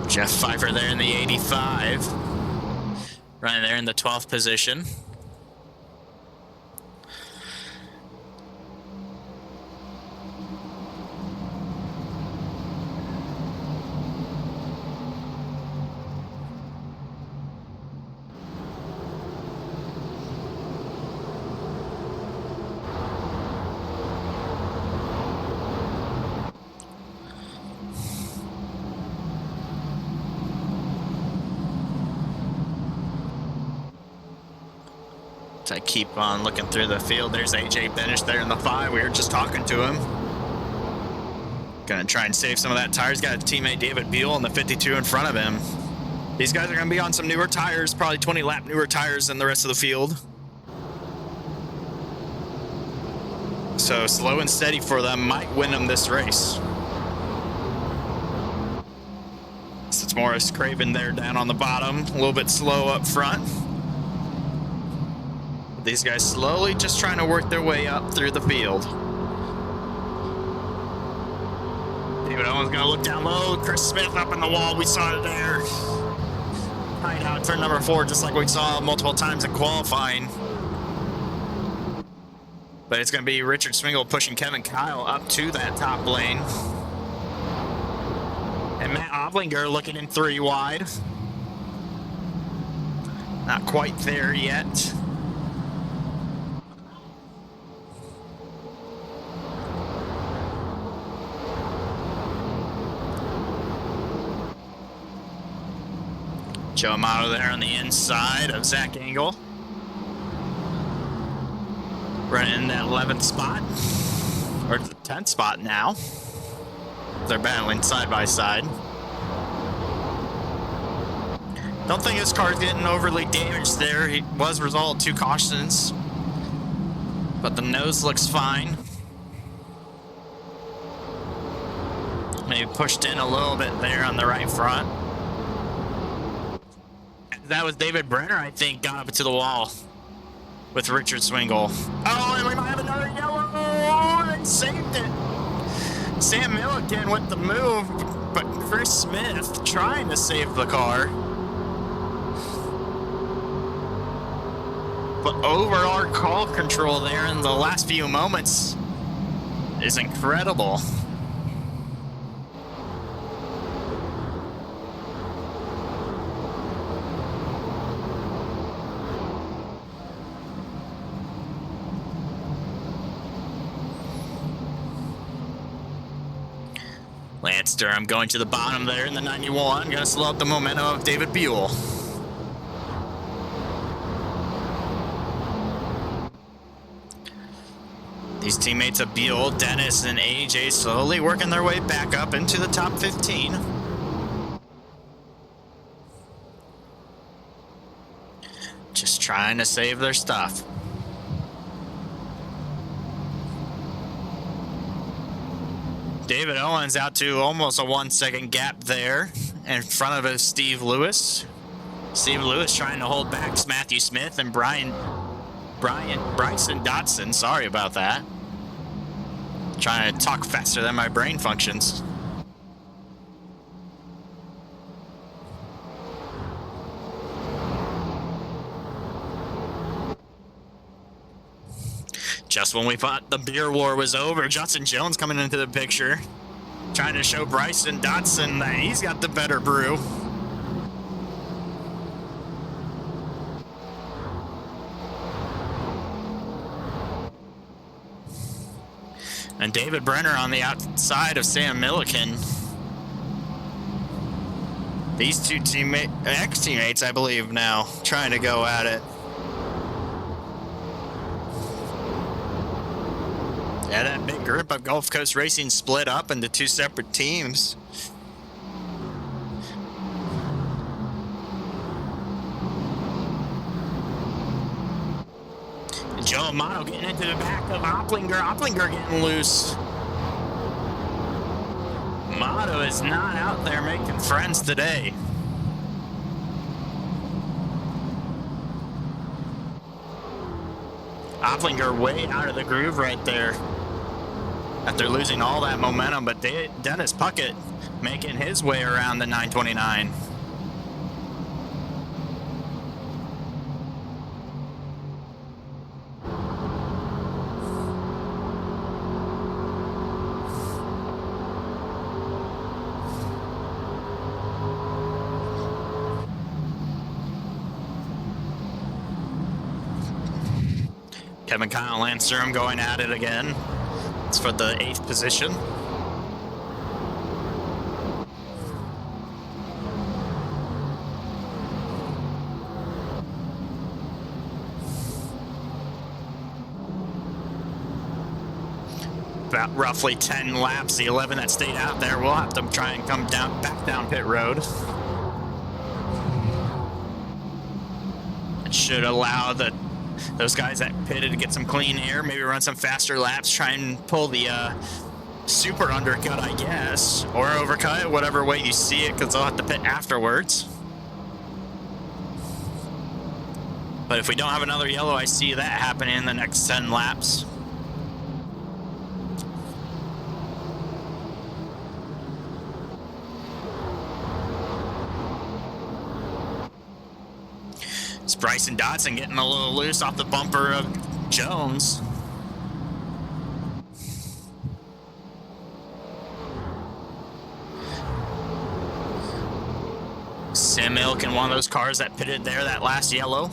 Jeff Pfeiffer there in the 85. Running there in the 12th position. I keep on looking through the field. There's AJ Benish there in the 5. We were just talking to him. Gonna try and save some of that tires. Got a teammate David Buell in the 52 in front of him. These guys are gonna be on some newer tires, probably 20 lap newer tires than the rest of the field. So slow and steady for them might win them this race. It's Morris Craven there down on the bottom, a little bit slow up front. These guys slowly just trying to work their way up through the field. David Owens gonna look down low. Chris Smith up in the wall. We saw it there. Tied out turn number 4, just like we saw multiple times in qualifying. But it's gonna be Richard Swingle pushing Kevin Kyle up to that top lane. And Matt Oblinger looking in 3 wide. Not quite there yet. Joe Amato there on the inside of Zach Engel. Running in that 11th spot. Or the 10th spot now. They're battling side by side. Don't think his car's getting overly damaged there. He was resolved 2 cautions. But the nose looks fine. Maybe pushed in a little bit there on the right front. That was David Brenner, I think, got up to the wall with Richard Swingle. Oh, and we might have another yellow. Oh, they saved it. Sam Milliken with the move, but Chris Smith trying to save the car. But overall call control there in the last few moments is incredible. Lance Durham going to the bottom there in the 91. Going to slow up the momentum of David Buell. These teammates of Buell, Dennis, and AJ slowly working their way back up into the top 15. Just trying to save their stuff. David Owens out to almost a 1 second gap there in front of his Steve Lewis. Steve Lewis trying to hold back Matthew Smith and Bryson Dotson. Sorry about that. Trying to talk faster than my brain functions. Just when we thought the beer war was over, Justin Jones coming into the picture, trying to show Bryson Dotson that he's got the better brew. And David Brenner on the outside of Sam Milliken. These two ex-teammates, I believe now, trying to go at it. Yeah, that big group of Gulf Coast Racing split up into two separate teams. Joe Amato getting into the back of Opplinger. Opplinger getting loose. Amato is not out there making friends today. Opplinger way out of the groove right there after losing all that momentum, but Dennis Puckett making his way around the 929. Kevin Kyle and Lance Sturm going at it again. It's for the 8th position. About roughly 10 laps, the 11 that stayed out there will have to try and come back down pit road. It should allow those guys that pitted to get some clean air, maybe run some faster laps, try and pull the super undercut, I guess, or overcut, whatever way you see it, because they'll have to pit afterwards. But if we don't have another yellow, I see that happening in the next 10 laps. It's Bryson Dotson getting a little loose off the bumper of Jones. Sam Milliken, one of those cars that pitted there, that last yellow.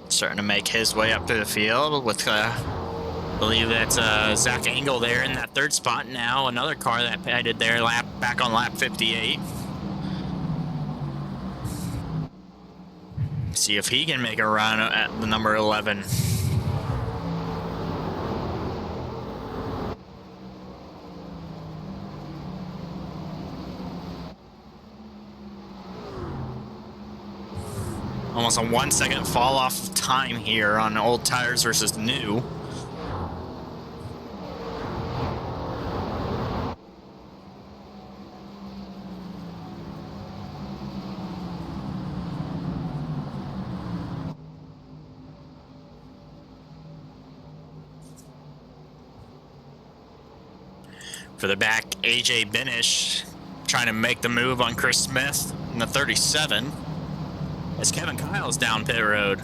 Starting to make his way up to the field with I believe that's Zach Engel there in that 3rd spot now. Another car that pitted there back on lap 58. See if he can make a run at the number 11. Almost a 1 second fall off of time here on old tires versus new. For the back, AJ Benish trying to make the move on Chris Smith in the 37 as Kevin Kyle's down pit road.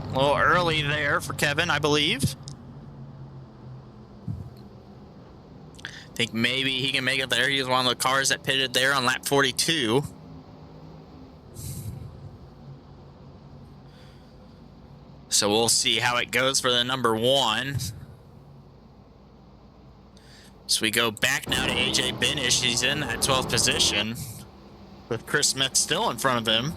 A little early there for Kevin, I believe. Think maybe he can make it there. He was one of the cars that pitted there on lap 42. So we'll see how it goes for the number 1. So we go back now to AJ Benish. He's in that 12th position with Chris Smith still in front of him.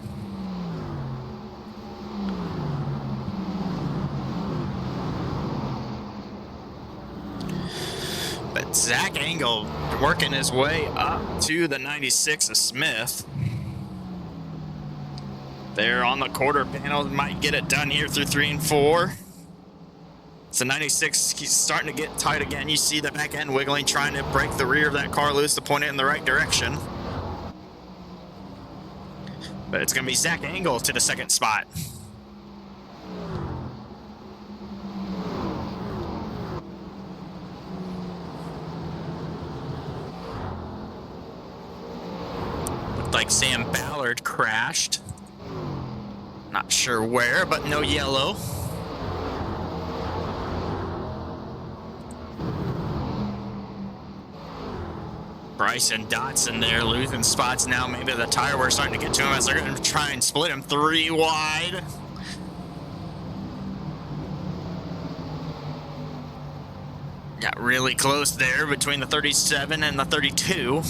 But Zach Engel working his way up to the 96 of Smith. There on the quarter panel, might get it done here through 3 and 4. It's a 96. He's starting to get tight again. You see the back end wiggling, trying to break the rear of that car loose to point it in the right direction. But it's going to be Zach Engel to the second spot. Looked like Sam Ballard crashed. Not sure where, but no yellow. Bryson Dotson there losing spots now. Maybe the tire wear starting to get to him as they're going to try and split him 3 wide. Got really close there between the 37 and the 32.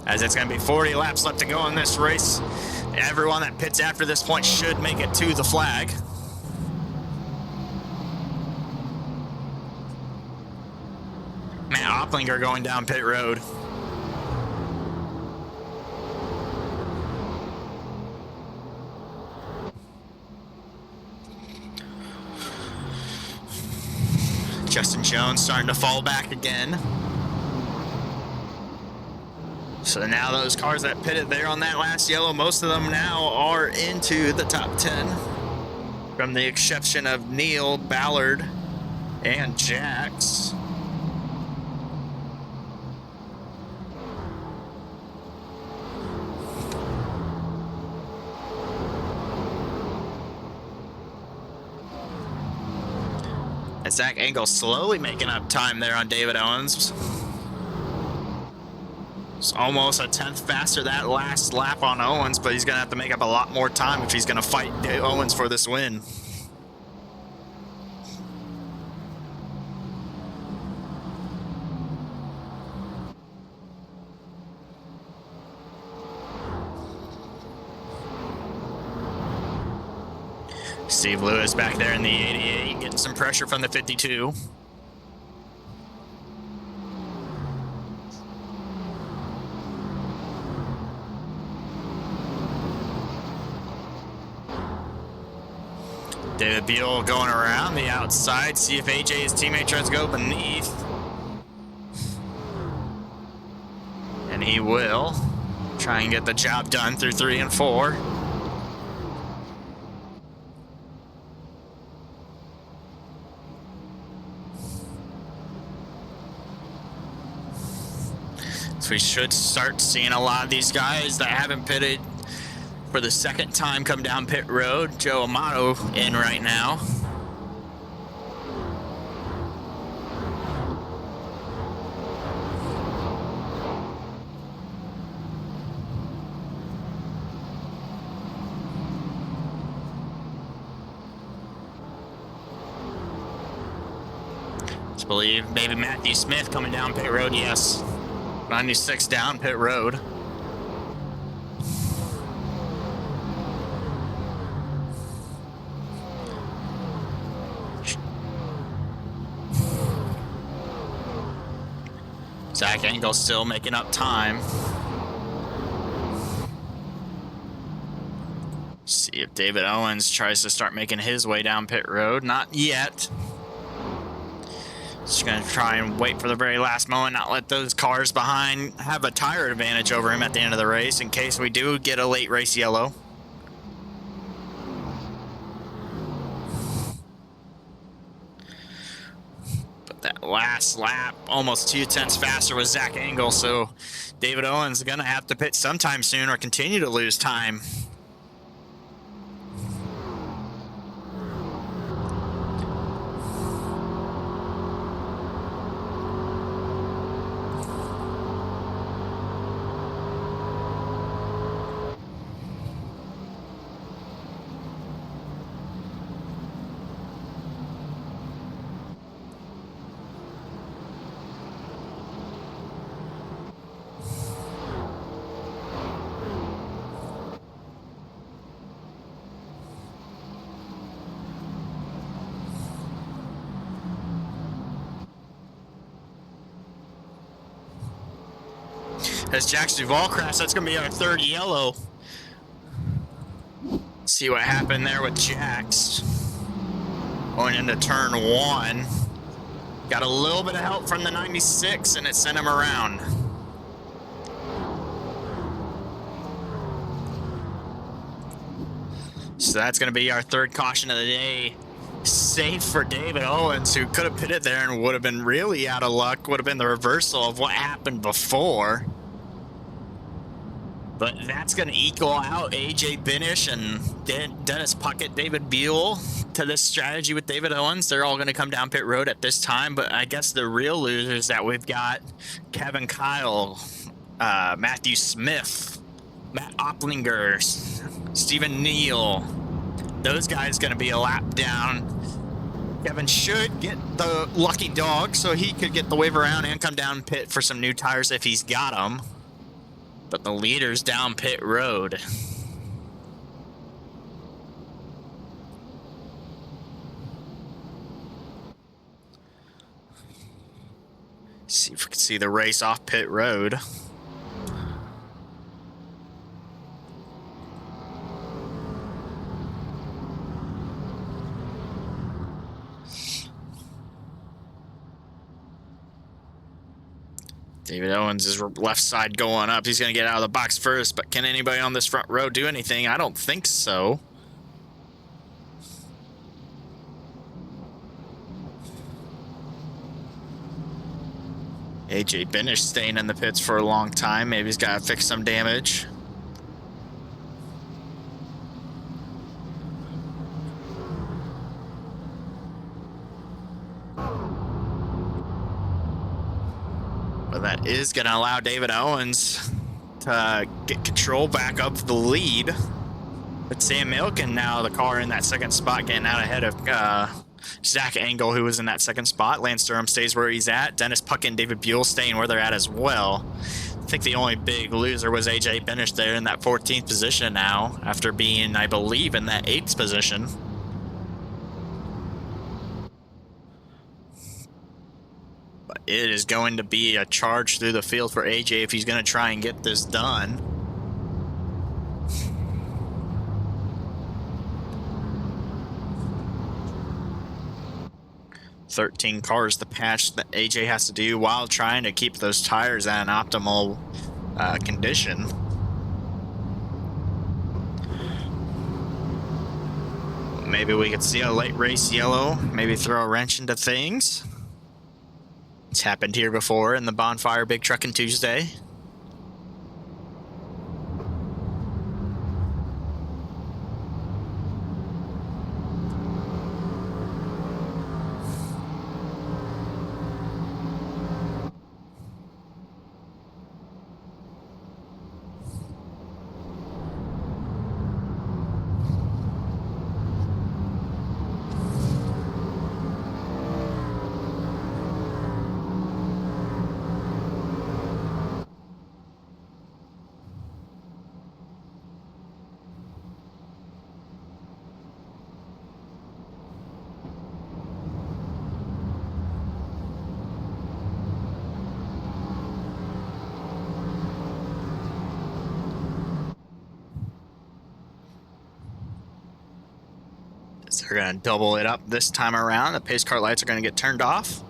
As it's going to be 40 laps left to go in this race. Everyone that pits after this point should make it to the flag. Matt Opplinger going down pit road. Justin Jones starting to fall back again. So now those cars that pitted there on that last yellow, most of them now are into the top 10. From the exception of Neil, Ballard, and Jax. And Zach Engel slowly making up time there on David Owens. It's almost a tenth faster that last lap on Owens, but he's going to have to make up a lot more time if he's going to fight Owens for this win. Steve Lewis back there in the 88, getting some pressure from the 52. David Beal going around the outside, see if AJ, his teammate, tries to go beneath. And he will try and get the job done through 3 and 4. So we should start seeing a lot of these guys that haven't pitted for the second time come down pit road. Joe Amato in right now. Let's believe maybe Matthew Smith coming down pit road. Yes. 96 down pit road. Zach Engel still making up time. See if David Owens tries to start making his way down pit road. Not yet. Just going to try and wait for the very last moment, not let those cars behind have a tire advantage over him at the end of the race in case we do get a late race yellow. But that last lap, almost 2 tenths faster was Zach Engel, so David Owens is going to have to pit sometime soon or continue to lose time. As Jax Duvall crashed, that's going to be our third yellow. See what happened there with Jax. Going into turn 1. Got a little bit of help from the 96, and it sent him around. So that's going to be our third caution of the day. Safe for David Owens, who could have pitted there and would have been really out of luck. Would have been the reversal of what happened before. But that's going to equal out AJ Binish and Dennis Puckett, David Buell to this strategy with David Owens. They're all going to come down pit road at this time. But I guess the real losers that we've got, Kevin Kyle, Matthew Smith, Matt Opplinger, Stephen Neal. Those guys going to be a lap down. Kevin should get the lucky dog so he could get the wave around and come down pit for some new tires if he's got them. But the leader's down pit road. See if we can see the race off pit road. David Owens is left side going up. He's going to get out of the box first, but can anybody on this front row do anything? I don't think so. AJ Binish staying in the pits for a long time. Maybe he's got to fix some damage. But that is going to allow David Owens to get control back of the lead. But Sam Milken now, the car in that second spot, getting out ahead of Zach Engel, who was in that second spot. Lance Durham stays where he's at. Dennis Puckett and David Buell staying where they're at as well. I think the only big loser was AJ Binish there in that 14th position now, after being, I believe, in that 8th position. But it is going to be a charge through the field for AJ if he's going to try and get this done. "13 cars to patch that AJ has to do while trying to keep those tires at an optimal condition. Maybe we could see a late race yellow, maybe throw a wrench into things. It's happened here before in the Bonfire Big Truckin' Tuesday. They're going to double it up this time around. The pace car lights are going to get turned off.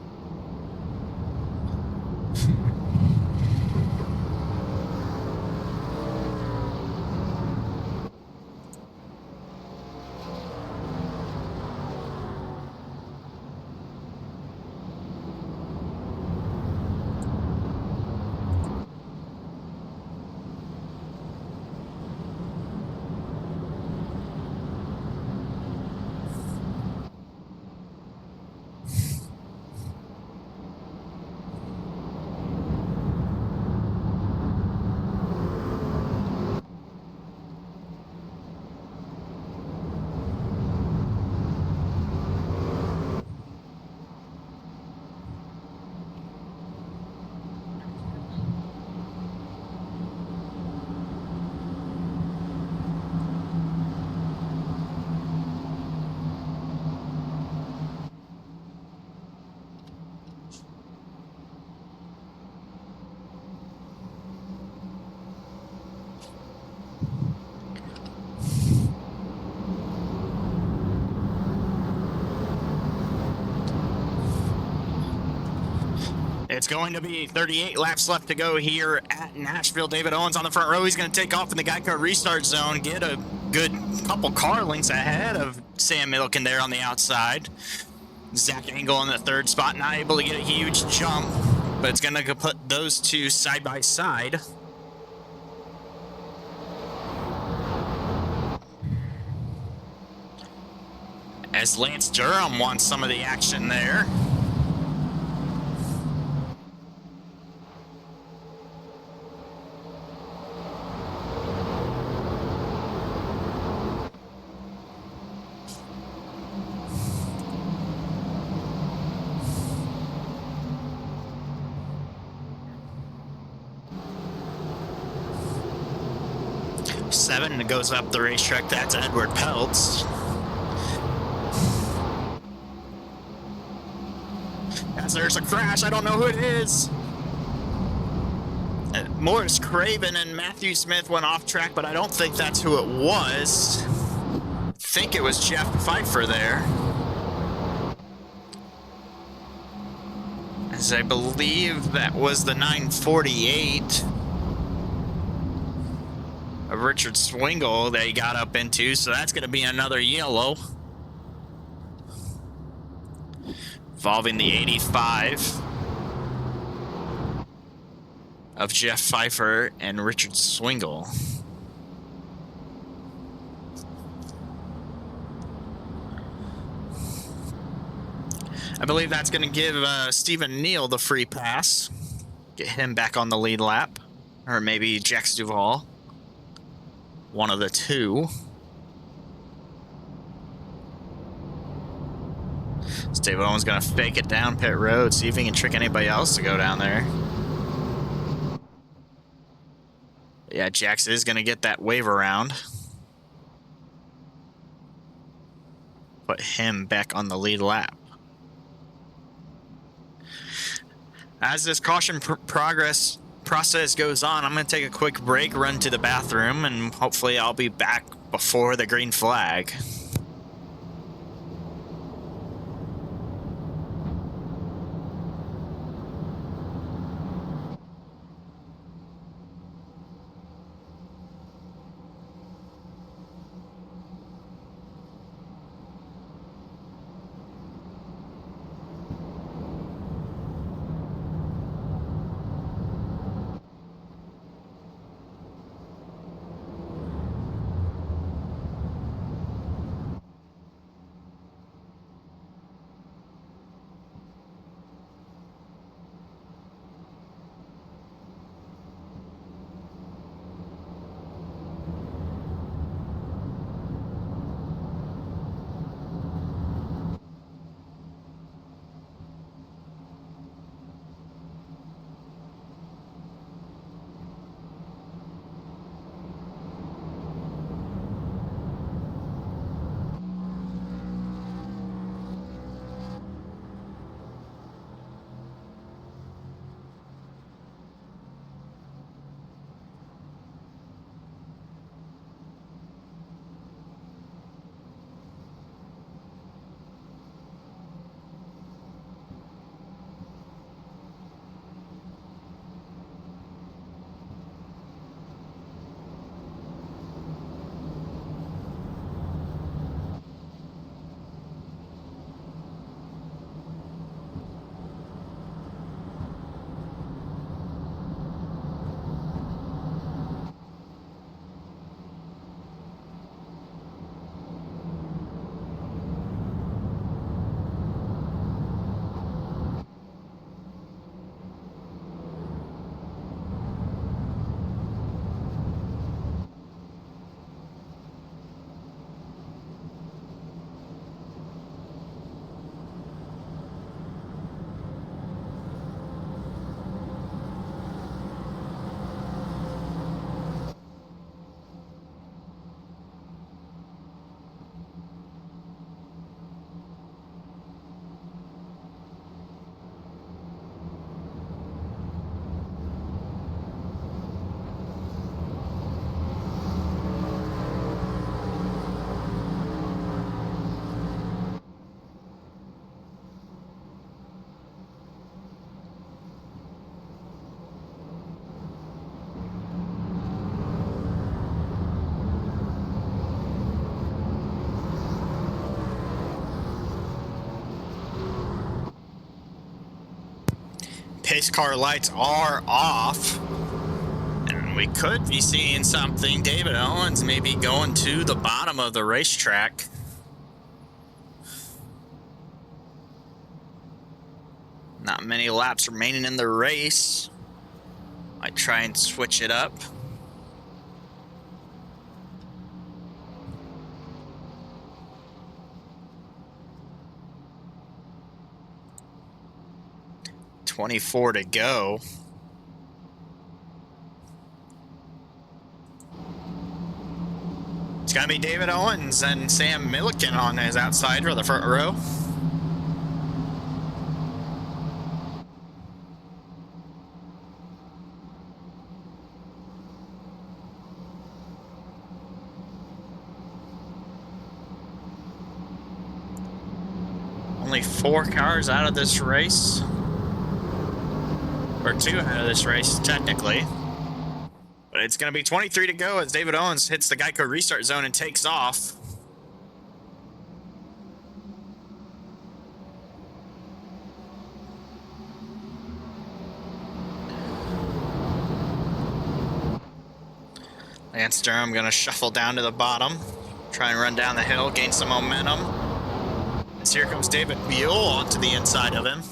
It's going to be 38 laps left to go here at Nashville. David Owens on the front row. He's going to take off in the Geico restart zone, get a good couple car lengths ahead of Sam Milliken there on the outside. Zach Engel in the third spot, not able to get a huge jump, but it's going to put those two side by side. As Lance Durham wants some of the action there. Seven goes up the racetrack. That's Edward Peltz. As there's a crash, I don't know who it is. Morris Craven and Matthew Smith went off track, but I don't think that's who it was. I think it was Jeff Pfeiffer there. As I believe that was the 948 of Richard Swingle that he got up into, so that's going to be another yellow. Involving the 85 of Jeff Pfeiffer and Richard Swingle. I believe that's going to give Stephen Neal the free pass. Get him back on the lead lap. Or maybe Jax Duvall. One of the two. So David Owens going to fake it down pit road, see if he can trick anybody else to go down there. Yeah, Jax is going to get that wave around. Put him back on the lead lap. As this caution process goes on, I'm going to take a quick break, run to the bathroom, and hopefully I'll be back before the green flag. pace car lights are off. And we could be seeing something. David Owens maybe going to the bottom of the racetrack. Not many laps remaining in the race. Might try and switch it up. .24 to go. It's gonna be David Owens and Sam Milliken on his outside for the front row. Only 4 cars out of this race. Or 2 out of this race, technically. But it's going to be 23 to go as David Owens hits the Geico restart zone and takes off. Lance Durham going to shuffle down to the bottom. Try and run down the hill, gain some momentum. As here comes David Buell onto the inside of him.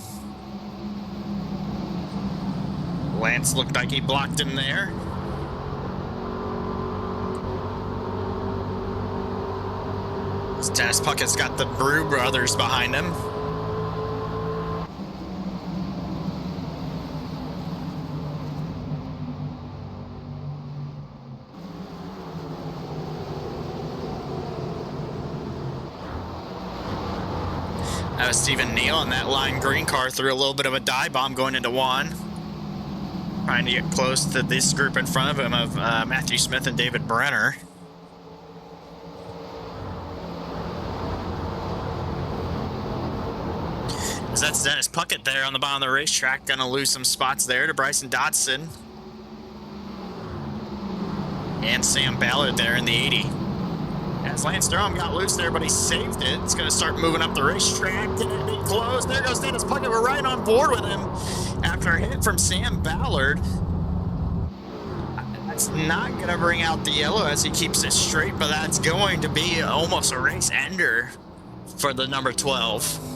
Lance looked like he blocked him there. Dennis Puckett's got the Brew brothers behind him. That was Stephen Neal in that lime green car threw a little bit of a dive bomb going into one. Trying to get close to this group in front of him of Matthew Smith and David Brenner. As that's Dennis Puckett there on the bottom of the racetrack. Gonna lose some spots there to Bryson Dodson. And Sam Ballard there in the 80. As Lance Durham got loose there, but he saved it. It's going to start moving up the racetrack. Getting it close. There goes Dennis Puckett. We're right on board with him after a hit from Sam Ballard. That's not going to bring out the yellow as he keeps it straight, but that's going to be almost a race ender for the number 12.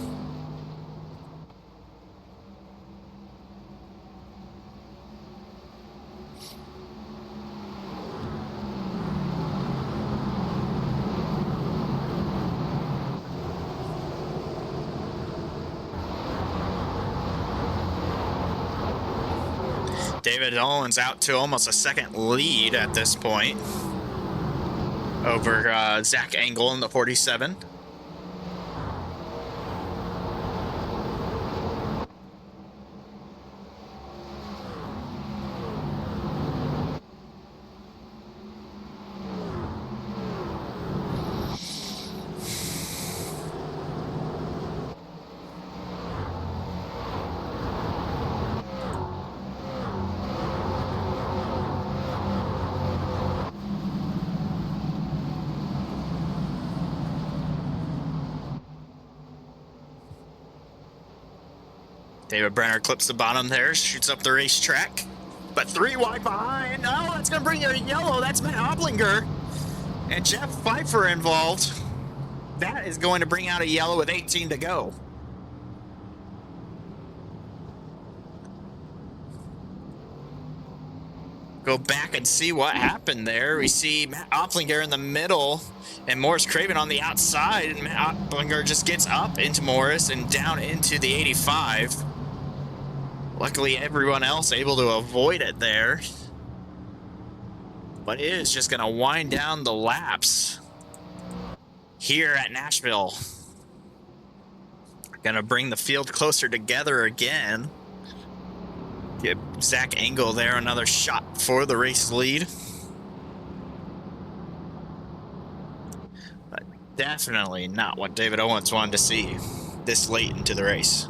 David Owens out to almost a second lead at this point over Zach Engel in the 47. David Brenner clips the bottom there, shoots up the racetrack, but 3 wide behind. Oh, that's going to bring you a yellow. That's Matt Oplinger and Jeff Pfeiffer involved. That is going to bring out a yellow with 18 to go. Go back and see what happened there. We see Matt Oplinger in the middle and Morris Craven on the outside, and Matt Oplinger just gets up into Morris and down into the 85. Luckily, everyone else able to avoid it there. But it is just going to wind down the laps here at Nashville. Going to bring the field closer together again. Give Zach Engel there another shot for the race lead. But definitely not what David Owens wanted to see this late into the race.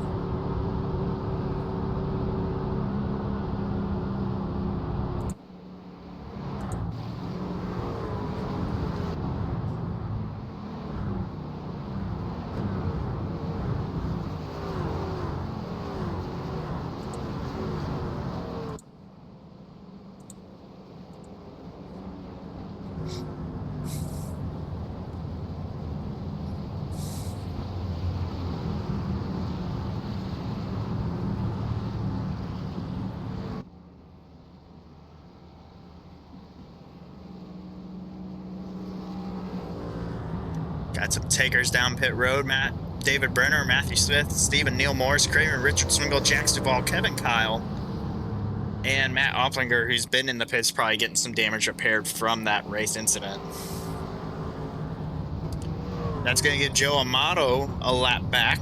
Got some takers down pit road. David Brenner, Matthew Smith, Stephen Neil Morris, Craven Richard Swingle, Jack Duvall, Kevin Kyle, and Matt Opplinger, who's been in the pits, probably getting some damage repaired from that race incident. That's going to give Joe Amato a lap back.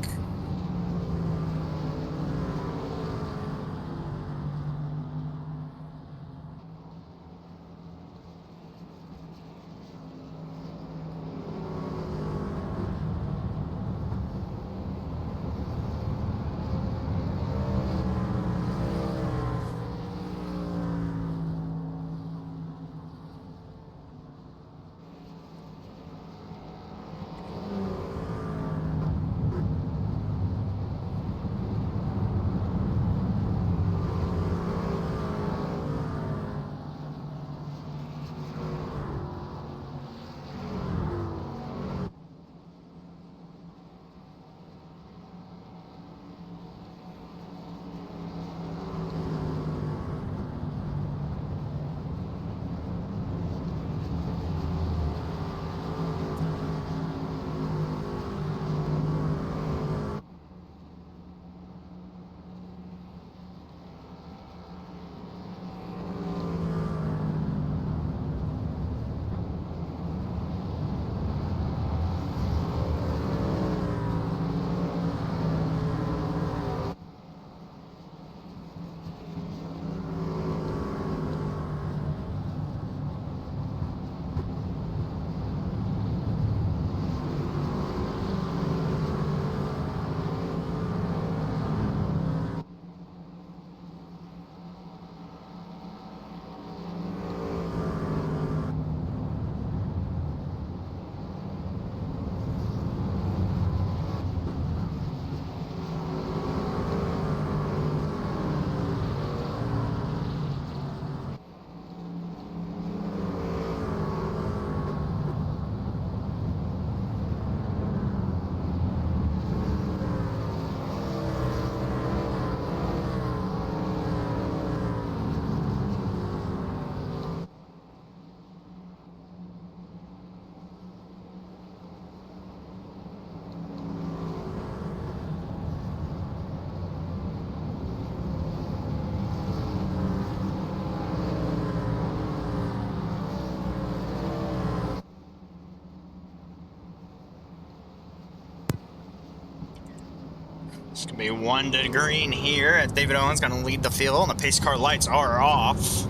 It's going to be 1 to green here as David Owens going to lead the field, and the pace car lights are off.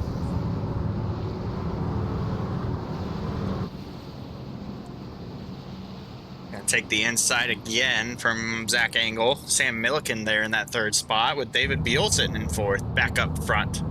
Going to take the inside again from Zach Engel. Sam Milliken there in that third spot with David Buell sitting in fourth, back up front.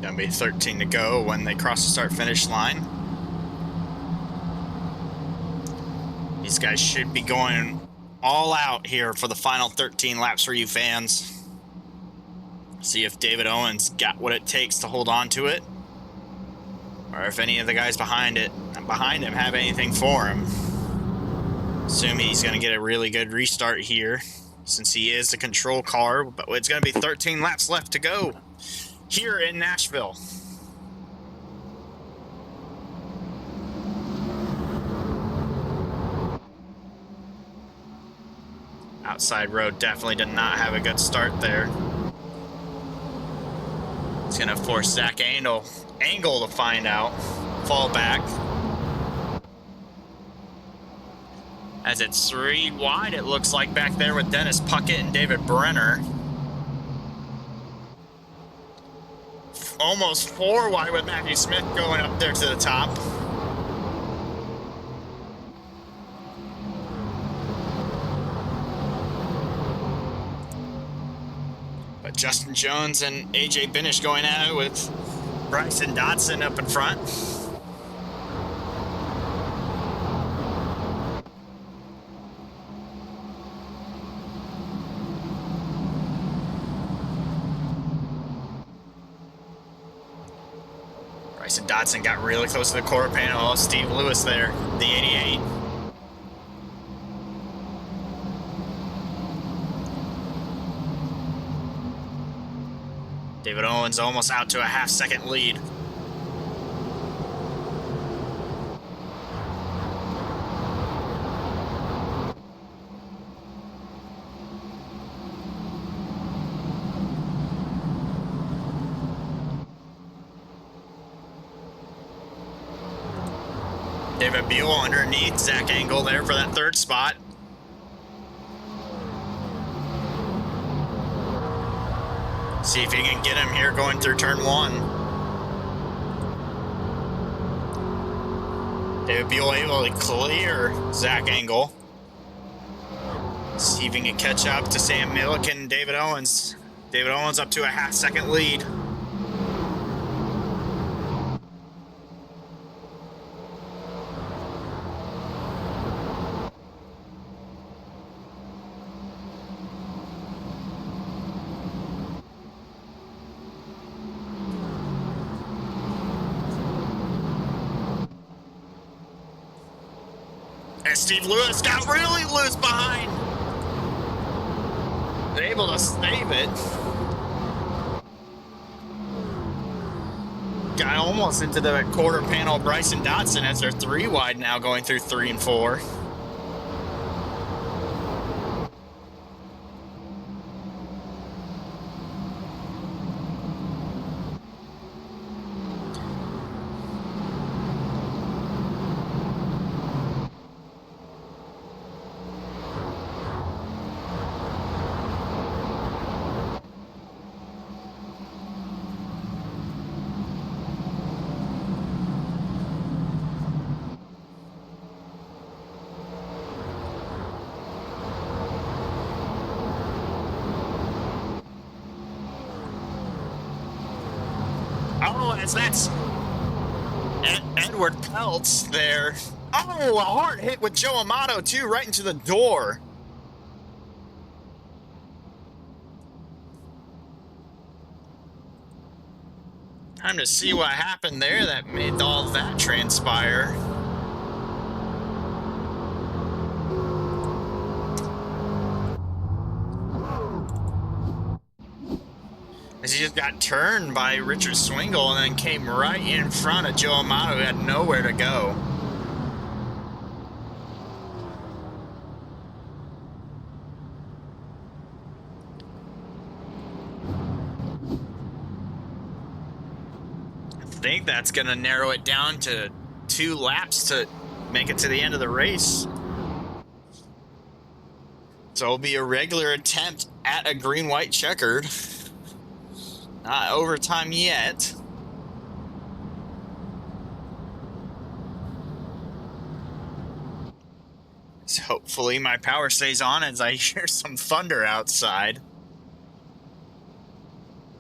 Gonna be 13 to go when they cross the start-finish line. These guys should be going all out here for the final 13 laps for you fans. See if David Owens got what it takes to hold on to it, or if any of the guys behind him have anything for him. Assume he's gonna get a really good restart here, since he is the control car, but it's gonna be 13 laps left to go here in Nashville. Outside road definitely did not have a good start there. It's going to force Zach Engel to find out. Fall back. As it's 3 wide, it looks like back there with Dennis Puckett and David Brenner. Almost 4 wide with Matthew Smith going up there to the top. But Justin Jones and AJ Binish going at it with Bryson Dodson up in front. Bryson Dotson got really close to the quarter panel. Oh, Steve Lewis there, the 88. David Owens almost out to a half-second lead. David Buell underneath Zach Engel there for that third spot. See if you can get him here going through turn 1. David Buell able to clear Zach Engel. See if he can catch up to Sam Milliken and David Owens. David Owens up to a half-second lead. And Steve Lewis got really loose behind. They're able to save it. Got almost into the quarter panel. Bryson Dotson as they're 3 wide now, going through 3 and 4. Oh, as that's Edward Peltz there. Oh, a hard hit with Joe Amato, too, right into the door. Time to see what happened there that made all that transpire. As he just got turned by Richard Swingle and then came right in front of Joe Amato, who had nowhere to go. I think that's going to narrow it down to 2 laps to make it to the end of the race. So it'll be a regular attempt at a green-white checkered. Not overtime yet. So hopefully my power stays on as I hear some thunder outside.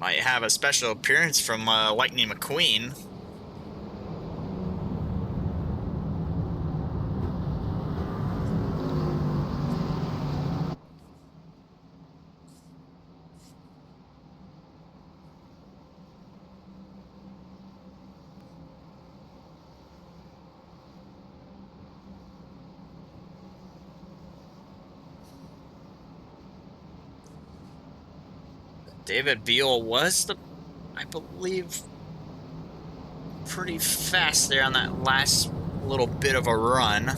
Might have a special appearance from Lightning McQueen. David Beal was I believe, pretty fast there on that last little bit of a run.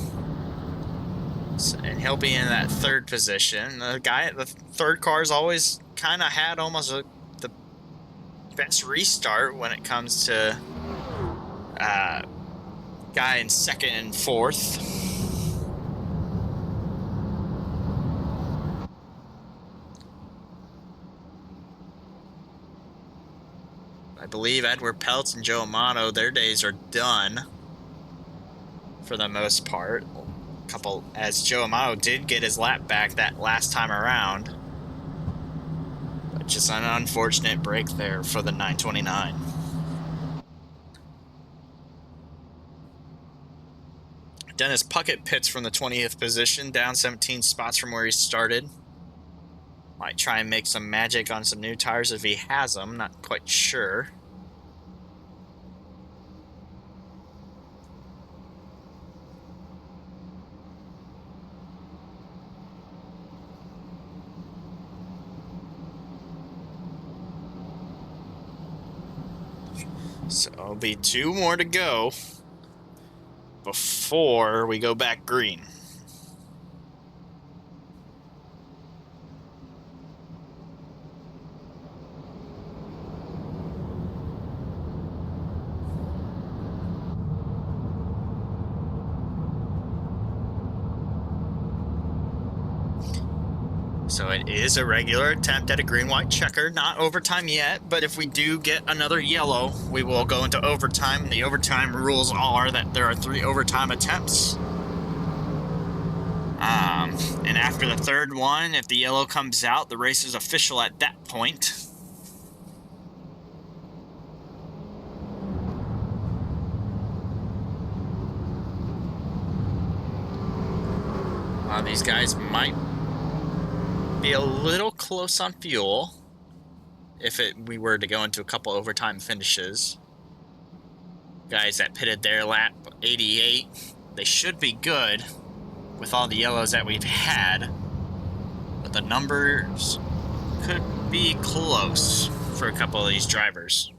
So, and he'll be in that 3rd position. The third car's always kind of had almost the best restart when it comes to guy in 2nd and 4th. I believe Edward Peltz and Joe Amato, their days are done for the most part. As Joe Amato did get his lap back that last time around. But just an unfortunate break there for the 929. Dennis Puckett pits from the 20th position, down 17 spots from where he started. Might try and make some magic on some new tires if he has them, not quite sure. So it'll be 2 more to go before we go back green. So it is a regular attempt at a green-white checker, not overtime yet, but if we do get another yellow, we will go into overtime. The overtime rules are that there are 3 overtime attempts. And after the 3rd one, if the yellow comes out, the race is official at that point. These guys might be a little close on fuel if we were to go into a couple overtime finishes. Guys that pitted their lap 88, they should be good with all the yellows that we've had, but the numbers could be close for a couple of these drivers.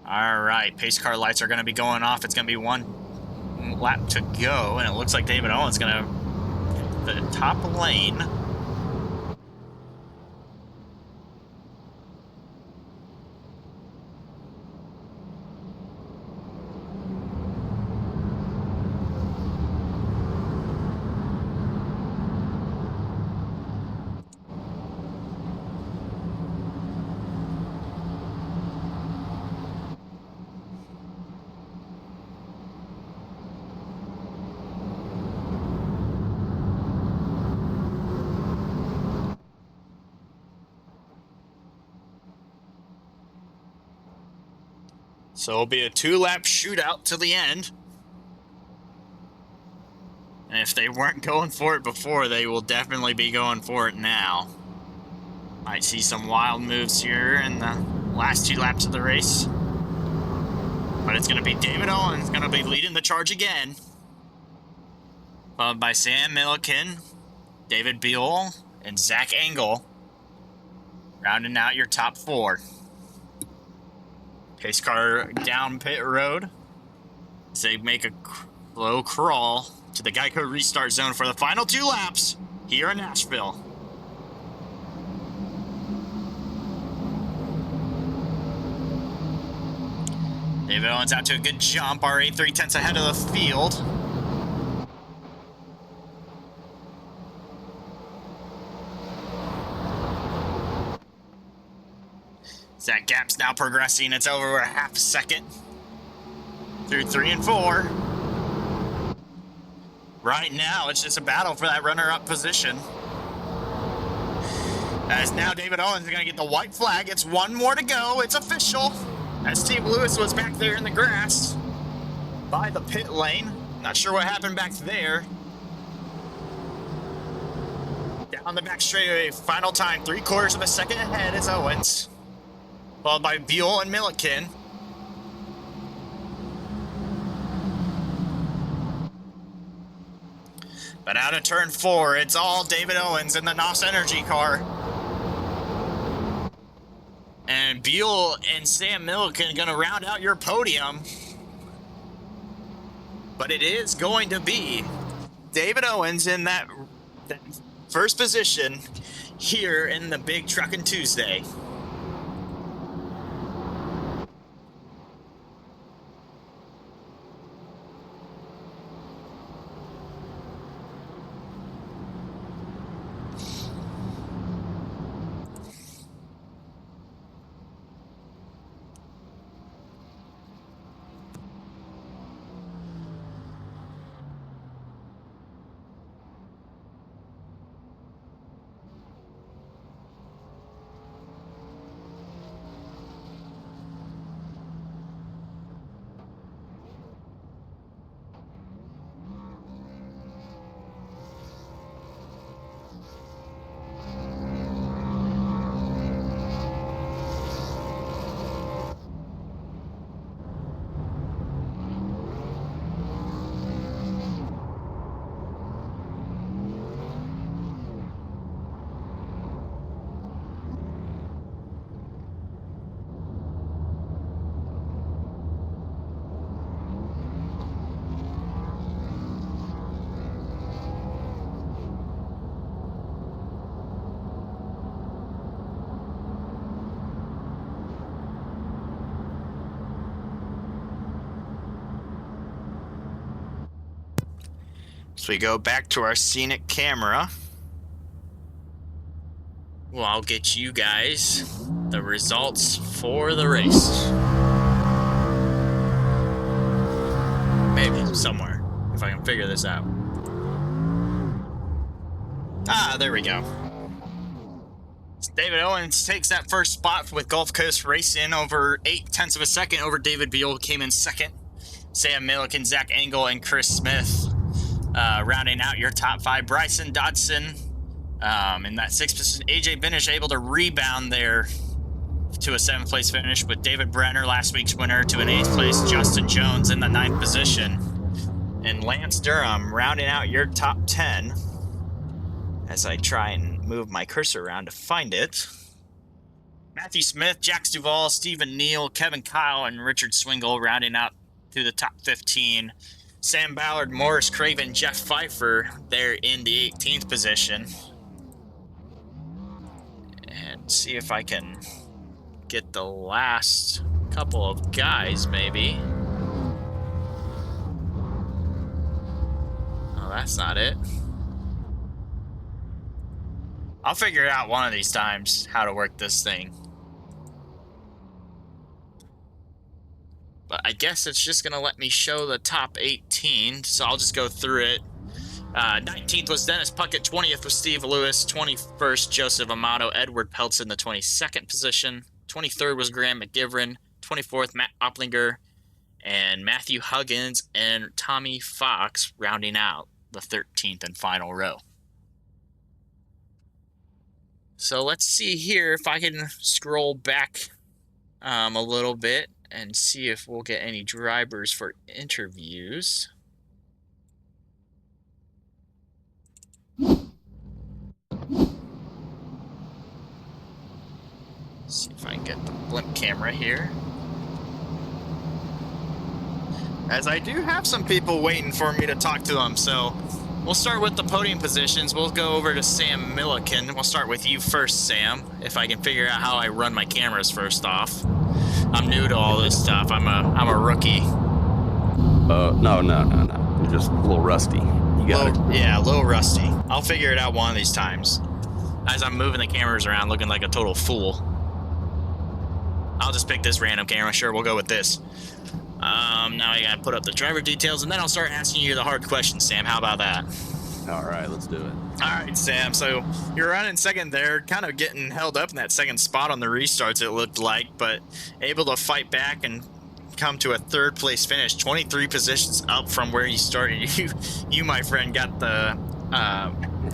All right, pace car lights are going to be going off. It's going to be 1 lap to go, and it looks like David Owens going to hit the top lane. So it'll be a 2-lap shootout to the end. And if they weren't going for it before, they will definitely be going for it now. Might see some wild moves here in the last 2 laps of the race. But it's going to be David Owens going to be leading the charge again. Followed by Sam Milliken, David Buell, and Zach Engel. Rounding out your top 4. Pace car down pit road. So they make a slow crawl to the Geico restart zone for the final 2 laps here in Nashville. David Owens out to a good jump, already 3/10 ahead of the field. That gap's now progressing. It's over a half a second through 3 and 4. Right now, it's just a battle for that runner-up position. As now David Owens is going to get the white flag. It's 1 more to go. It's official. As Steve Lewis was back there in the grass by the pit lane. Not sure what happened back there. Down the back straightaway, final time, 3/4 of a second ahead is Owens. Followed by Buell and Milliken. But out of turn 4, it's all David Owens in the NOS Energy car. And Buell and Sam Milliken are going to round out your podium. But it is going to be David Owens in that first position here in the big Truckin' Tuesday. So we go back to our scenic camera. Well, I'll get you guys the results for the race. Maybe somewhere, if I can figure this out. Ah, there we go. David Owens takes that first spot with Gulf Coast Racing over 0.8 of a second over David Buell, came in second. Sam Milliken, Zach Engel, and Chris Smith rounding out your top 5. Bryson Dodson in that 6th position. AJ Benish able to rebound there to a 7th place finish with David Brenner, last week's winner, to an 8th place. Justin Jones in the 9th position. And Lance Durham rounding out your top 10. As I try and move my cursor around to find it. Matthew Smith, Jax Duvall, Stephen Neal, Kevin Kyle, and Richard Swingle rounding out to the top 15. Sam Ballard, Morris Craven, Jeff Pfeiffer there in the 18th position. And see if I can get the last couple of guys, maybe. Oh, that's not it. I'll figure out one of these times how to work this thing. But I guess it's just going to let me show the top 18, so I'll just go through it. 19th was Dennis Puckett, 20th was Steve Lewis, 21st Joseph Amato, Edward Peltz in the 22nd position, 23rd was Graham McGivern, 24th Matt Opplinger, and Matthew Huggins and Tommy Fox rounding out the 13th and final row. So let's see here if I can scroll back a little bit and see if we'll get any drivers for interviews. See if I can get the blimp camera here. As I do have some people waiting for me to talk to them, so we'll start with the podium positions. We'll go over to Sam Milliken. We'll start with you first, Sam, if I can figure out how I run my cameras first off. I'm new to all this stuff. I'm a rookie. No. You're just a little rusty. You got it. Yeah, a little rusty. I'll figure it out one of these times. As I'm moving the cameras around looking like a total fool. I'll just pick this random camera. Sure, we'll go with this. Now I gotta put up the driver details, and then I'll start asking you the hard questions, Sam. How about that? All right, let's do it. All right, Sam. So you're running second there, kind of getting held up in that second spot on the restarts, it looked like, but able to fight back and come to a 3rd place finish, 23 positions up from where you started. You, my friend, got the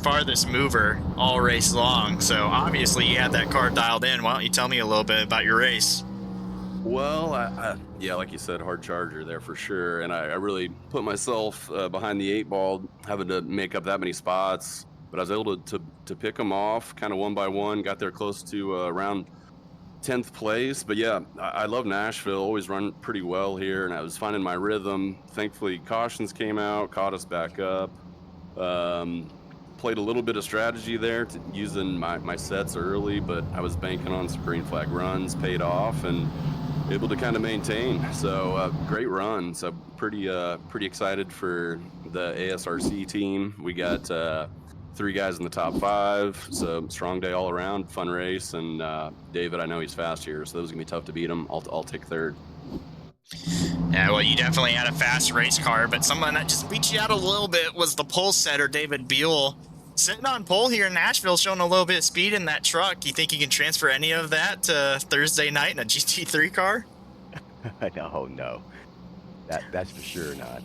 farthest mover all race long. So obviously you had that car dialed in. Why don't you tell me a little bit about your race? Well, yeah, like you said, hard charger there for sure. And I really put myself behind the 8 ball, having to make up that many spots. But I was able to pick them off kind of one by one, got there close to around 10th place. But yeah, I love Nashville, always run pretty well here. And I was finding my rhythm. Thankfully, cautions came out, caught us back up. Played a little bit of strategy there, using my sets early, but I was banking on some green flag runs, paid off, and able to kind of maintain. So great run. So pretty excited for the ASRC team. We got 3 guys in the top 5, so strong day all around, fun race. And David, I know he's fast here, so those are gonna be tough to beat him. I'll take 3rd. Yeah, well, you definitely had a fast race car, but someone that just beat you out a little bit was the pole setter, David Buell. Sitting on pole here in Nashville, showing a little bit of speed in that truck. You think you can transfer any of that to Thursday night in a GT3 car? No. That's for sure not.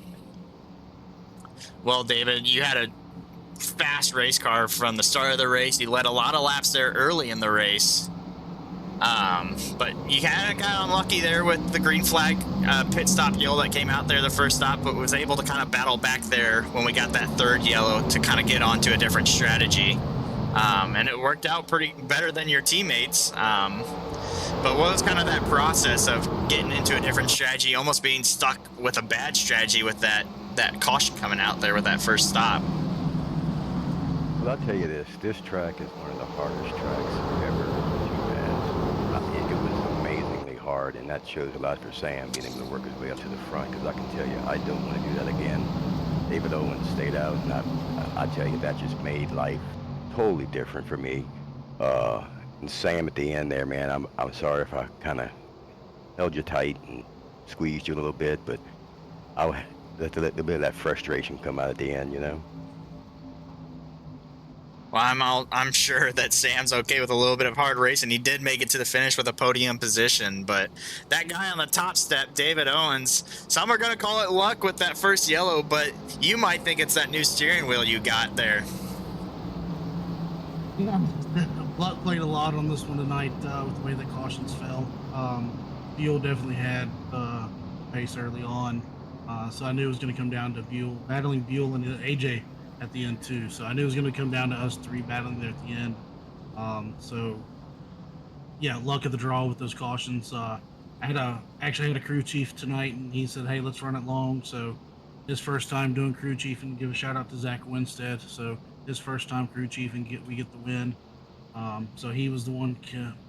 Well, David, you had a fast race car from the start of the race. You led a lot of laps there early in the race. But you kind of got unlucky there with the green flag pit stop yellow that came out there the first stop, but was able to kind of battle back there when we got that 3rd yellow to kind of get onto a different strategy. And it worked out pretty better than your teammates. But what was kind of that process of getting into a different strategy, almost being stuck with a bad strategy with that caution coming out there with that first stop? Well, I'll tell you this track is one of the hardest tracks ever to have. It was amazingly hard, and that shows a lot for Sam being able to work his way up to the front, because I can tell you, I don't want to do that again. David Owens stayed out, and I tell you, that just made life totally different for me. And Sam at the end there, man, I'm sorry if I kind of held you tight and squeezed you a little bit, but I let a little bit of that frustration come out at the end, you know. Well, I'm sure that Sam's okay with a little bit of hard racing. He did make it to the finish with a podium position, but that guy on the top step, David Owens, some are going to call it luck with that first yellow, but you might think it's that new steering wheel you got there. Yeah, luck played a lot on this one tonight with the way the cautions fell. Buell definitely had pace early on, so I knew it was going to come down to battling Buell and AJ at the end too. So I knew it was going to come down to us three battling there at the end. So yeah, luck of the draw with those cautions. I actually had a crew chief tonight, and he said, "Hey, let's run it long." So his first time doing crew chief, and give a shout out to Zach Winstead. So his first time crew chief, and we get the win. So he was the one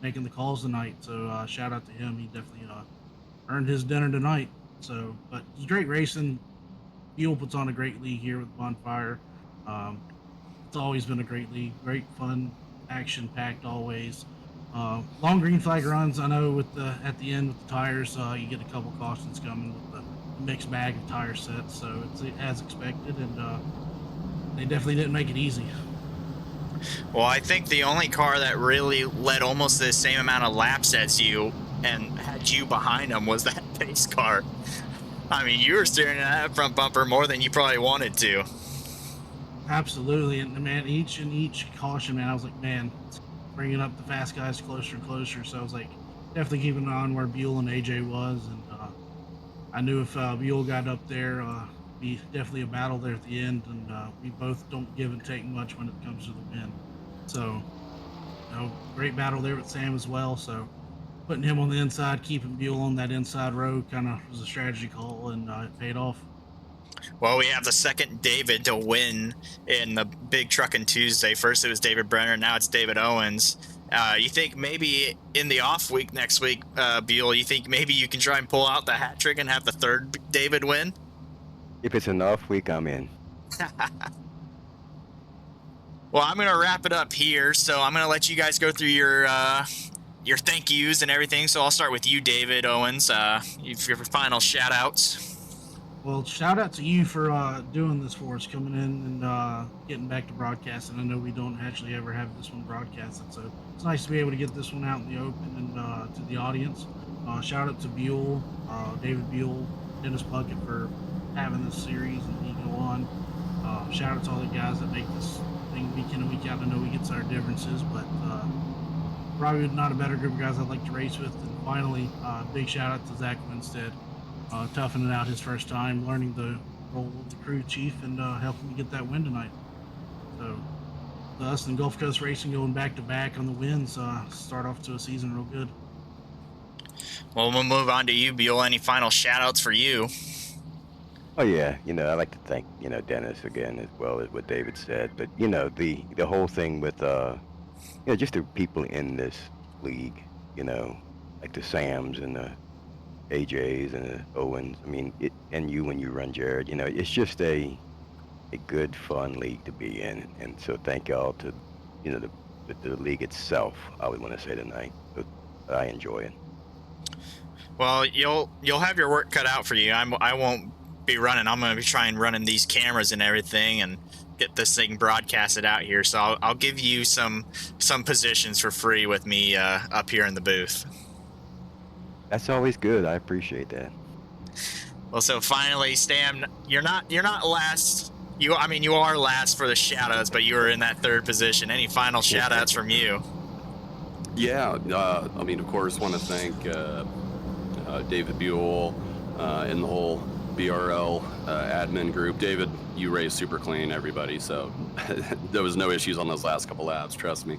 making the calls tonight. So shout out to him. He definitely earned his dinner tonight. So, but it was great racing. Buell puts on a great league here with Bonfire. It's always been a great league, great fun, action packed always. Long green flag runs. I know with at the end with the tires, you get a couple cautions coming with the mixed bag of tire sets. So it's as expected, and they definitely didn't make it easy. Well, I think the only car that really led almost the same amount of laps as you and had you behind them was that pace car. I mean, you were steering that front bumper more than you probably wanted to. Absolutely, and man, each caution, man, I was like, man, it's bringing up the fast guys closer and closer. So I was like, definitely keeping an eye on where Buell and AJ was, and I knew if Buell got up there, be definitely a battle there at the end, and we both don't give and take much when it comes to the win. So, great battle there with Sam as well. So, putting him on the inside, keeping Buell on that inside road, kind of was a strategy call, and it paid off. Well, we have the second David to win in the big Truckin' Tuesday. First it was David Brenner, now it's David Owens. You think maybe in the off week next week, Buell, you think maybe you can try and pull out the hat trick and have the third David win? If it's an off week, I'm in. Well, I'm going to wrap it up here, so I'm going to let you guys go through your thank yous and everything. So I'll start with you, David Owens, your final shout outs. Well, shout out to you for doing this for us, coming in and getting back to broadcasting. I know we don't actually ever have this one broadcasted, so it's nice to be able to get this one out in the open and to the audience. Shout out to Buell, David Buell, Dennis Puckett for having this series and he go on. Shout out to all the guys that make this thing week in and week out. I know we get our differences, but probably not a better group of guys I'd like to race with. And finally, big shout out to Zach Winstead. Toughing it out his first time, learning the role of the crew chief, and helping me get that win tonight. So, us and Gulf Coast Racing going back to back on the wins, start off to a season real good. Well, we'll move on to you, Buell. Any final shout outs for you? Oh yeah, I'd like to thank, Dennis again, as well as what David said. But, the whole thing with, just the people in this league, like the Sams and the AJs and the Owens. I mean, and you when you run Jared, it's just a good, fun league to be in. And so thank y'all to, the league itself, I would want to say tonight. But I enjoy it. Well, you'll have your work cut out for you. I won't be running. I'm going to be trying running these cameras and everything and get this thing broadcasted out here. So I'll give you some positions for free with me up here in the booth. That's always good. I appreciate that. Well, so finally, Stam, you're not last. You are last for the shout-outs, but you were in that third position. Any final shout-outs from you? Yeah, of course, want to thank David Buell and the whole BRL admin group. David, you race super clean, everybody, so there was no issues on those last couple laps, trust me.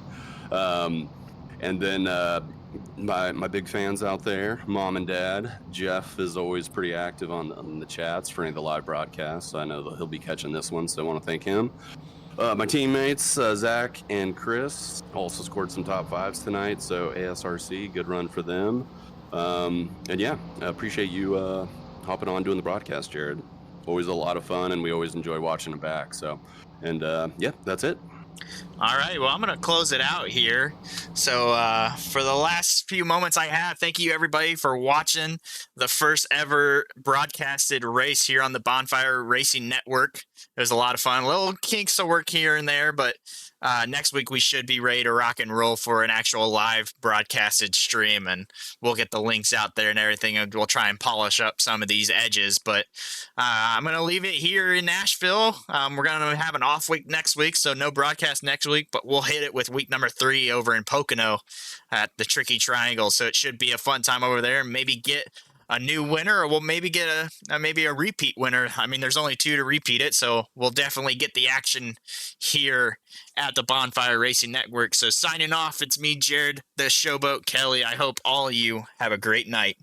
And then my big fans out there, Mom and Dad. Jeff is always pretty active on the chats for any of the live broadcasts, so I know that he'll be catching this one, so I want to thank him. My teammates, Zach and Chris, also scored some top fives tonight, so ASRC, good run for them. And yeah, I appreciate you hopping on doing the broadcast, Jared. always a lot of fun, and we always enjoy watching them back. So, and yeah, that's it. All right, well, I'm going to close it out here. So, for the last few moments I have, thank you everybody for watching the first ever broadcasted race here on the Bonfire Racing Network. It was a lot of fun. Little kinks of work here and there, but next week we should be ready to rock and roll for an actual live broadcasted stream, and we'll get the links out there and everything, and we'll try and polish up some of these edges. But I'm going to leave it here in Nashville. We're going to have an off week next week, so no broadcast next week, but we'll hit it with week number 3 over in Pocono at the Tricky Triangle. So it should be a fun time over there, and maybe get a new winner, or we'll maybe get maybe a repeat winner. I mean, there's only 2 to repeat it, so we'll definitely get the action here at the Bonfire Racing Network. So signing off, it's me, Jared, the Showboat Kelly. I hope all of you have a great night.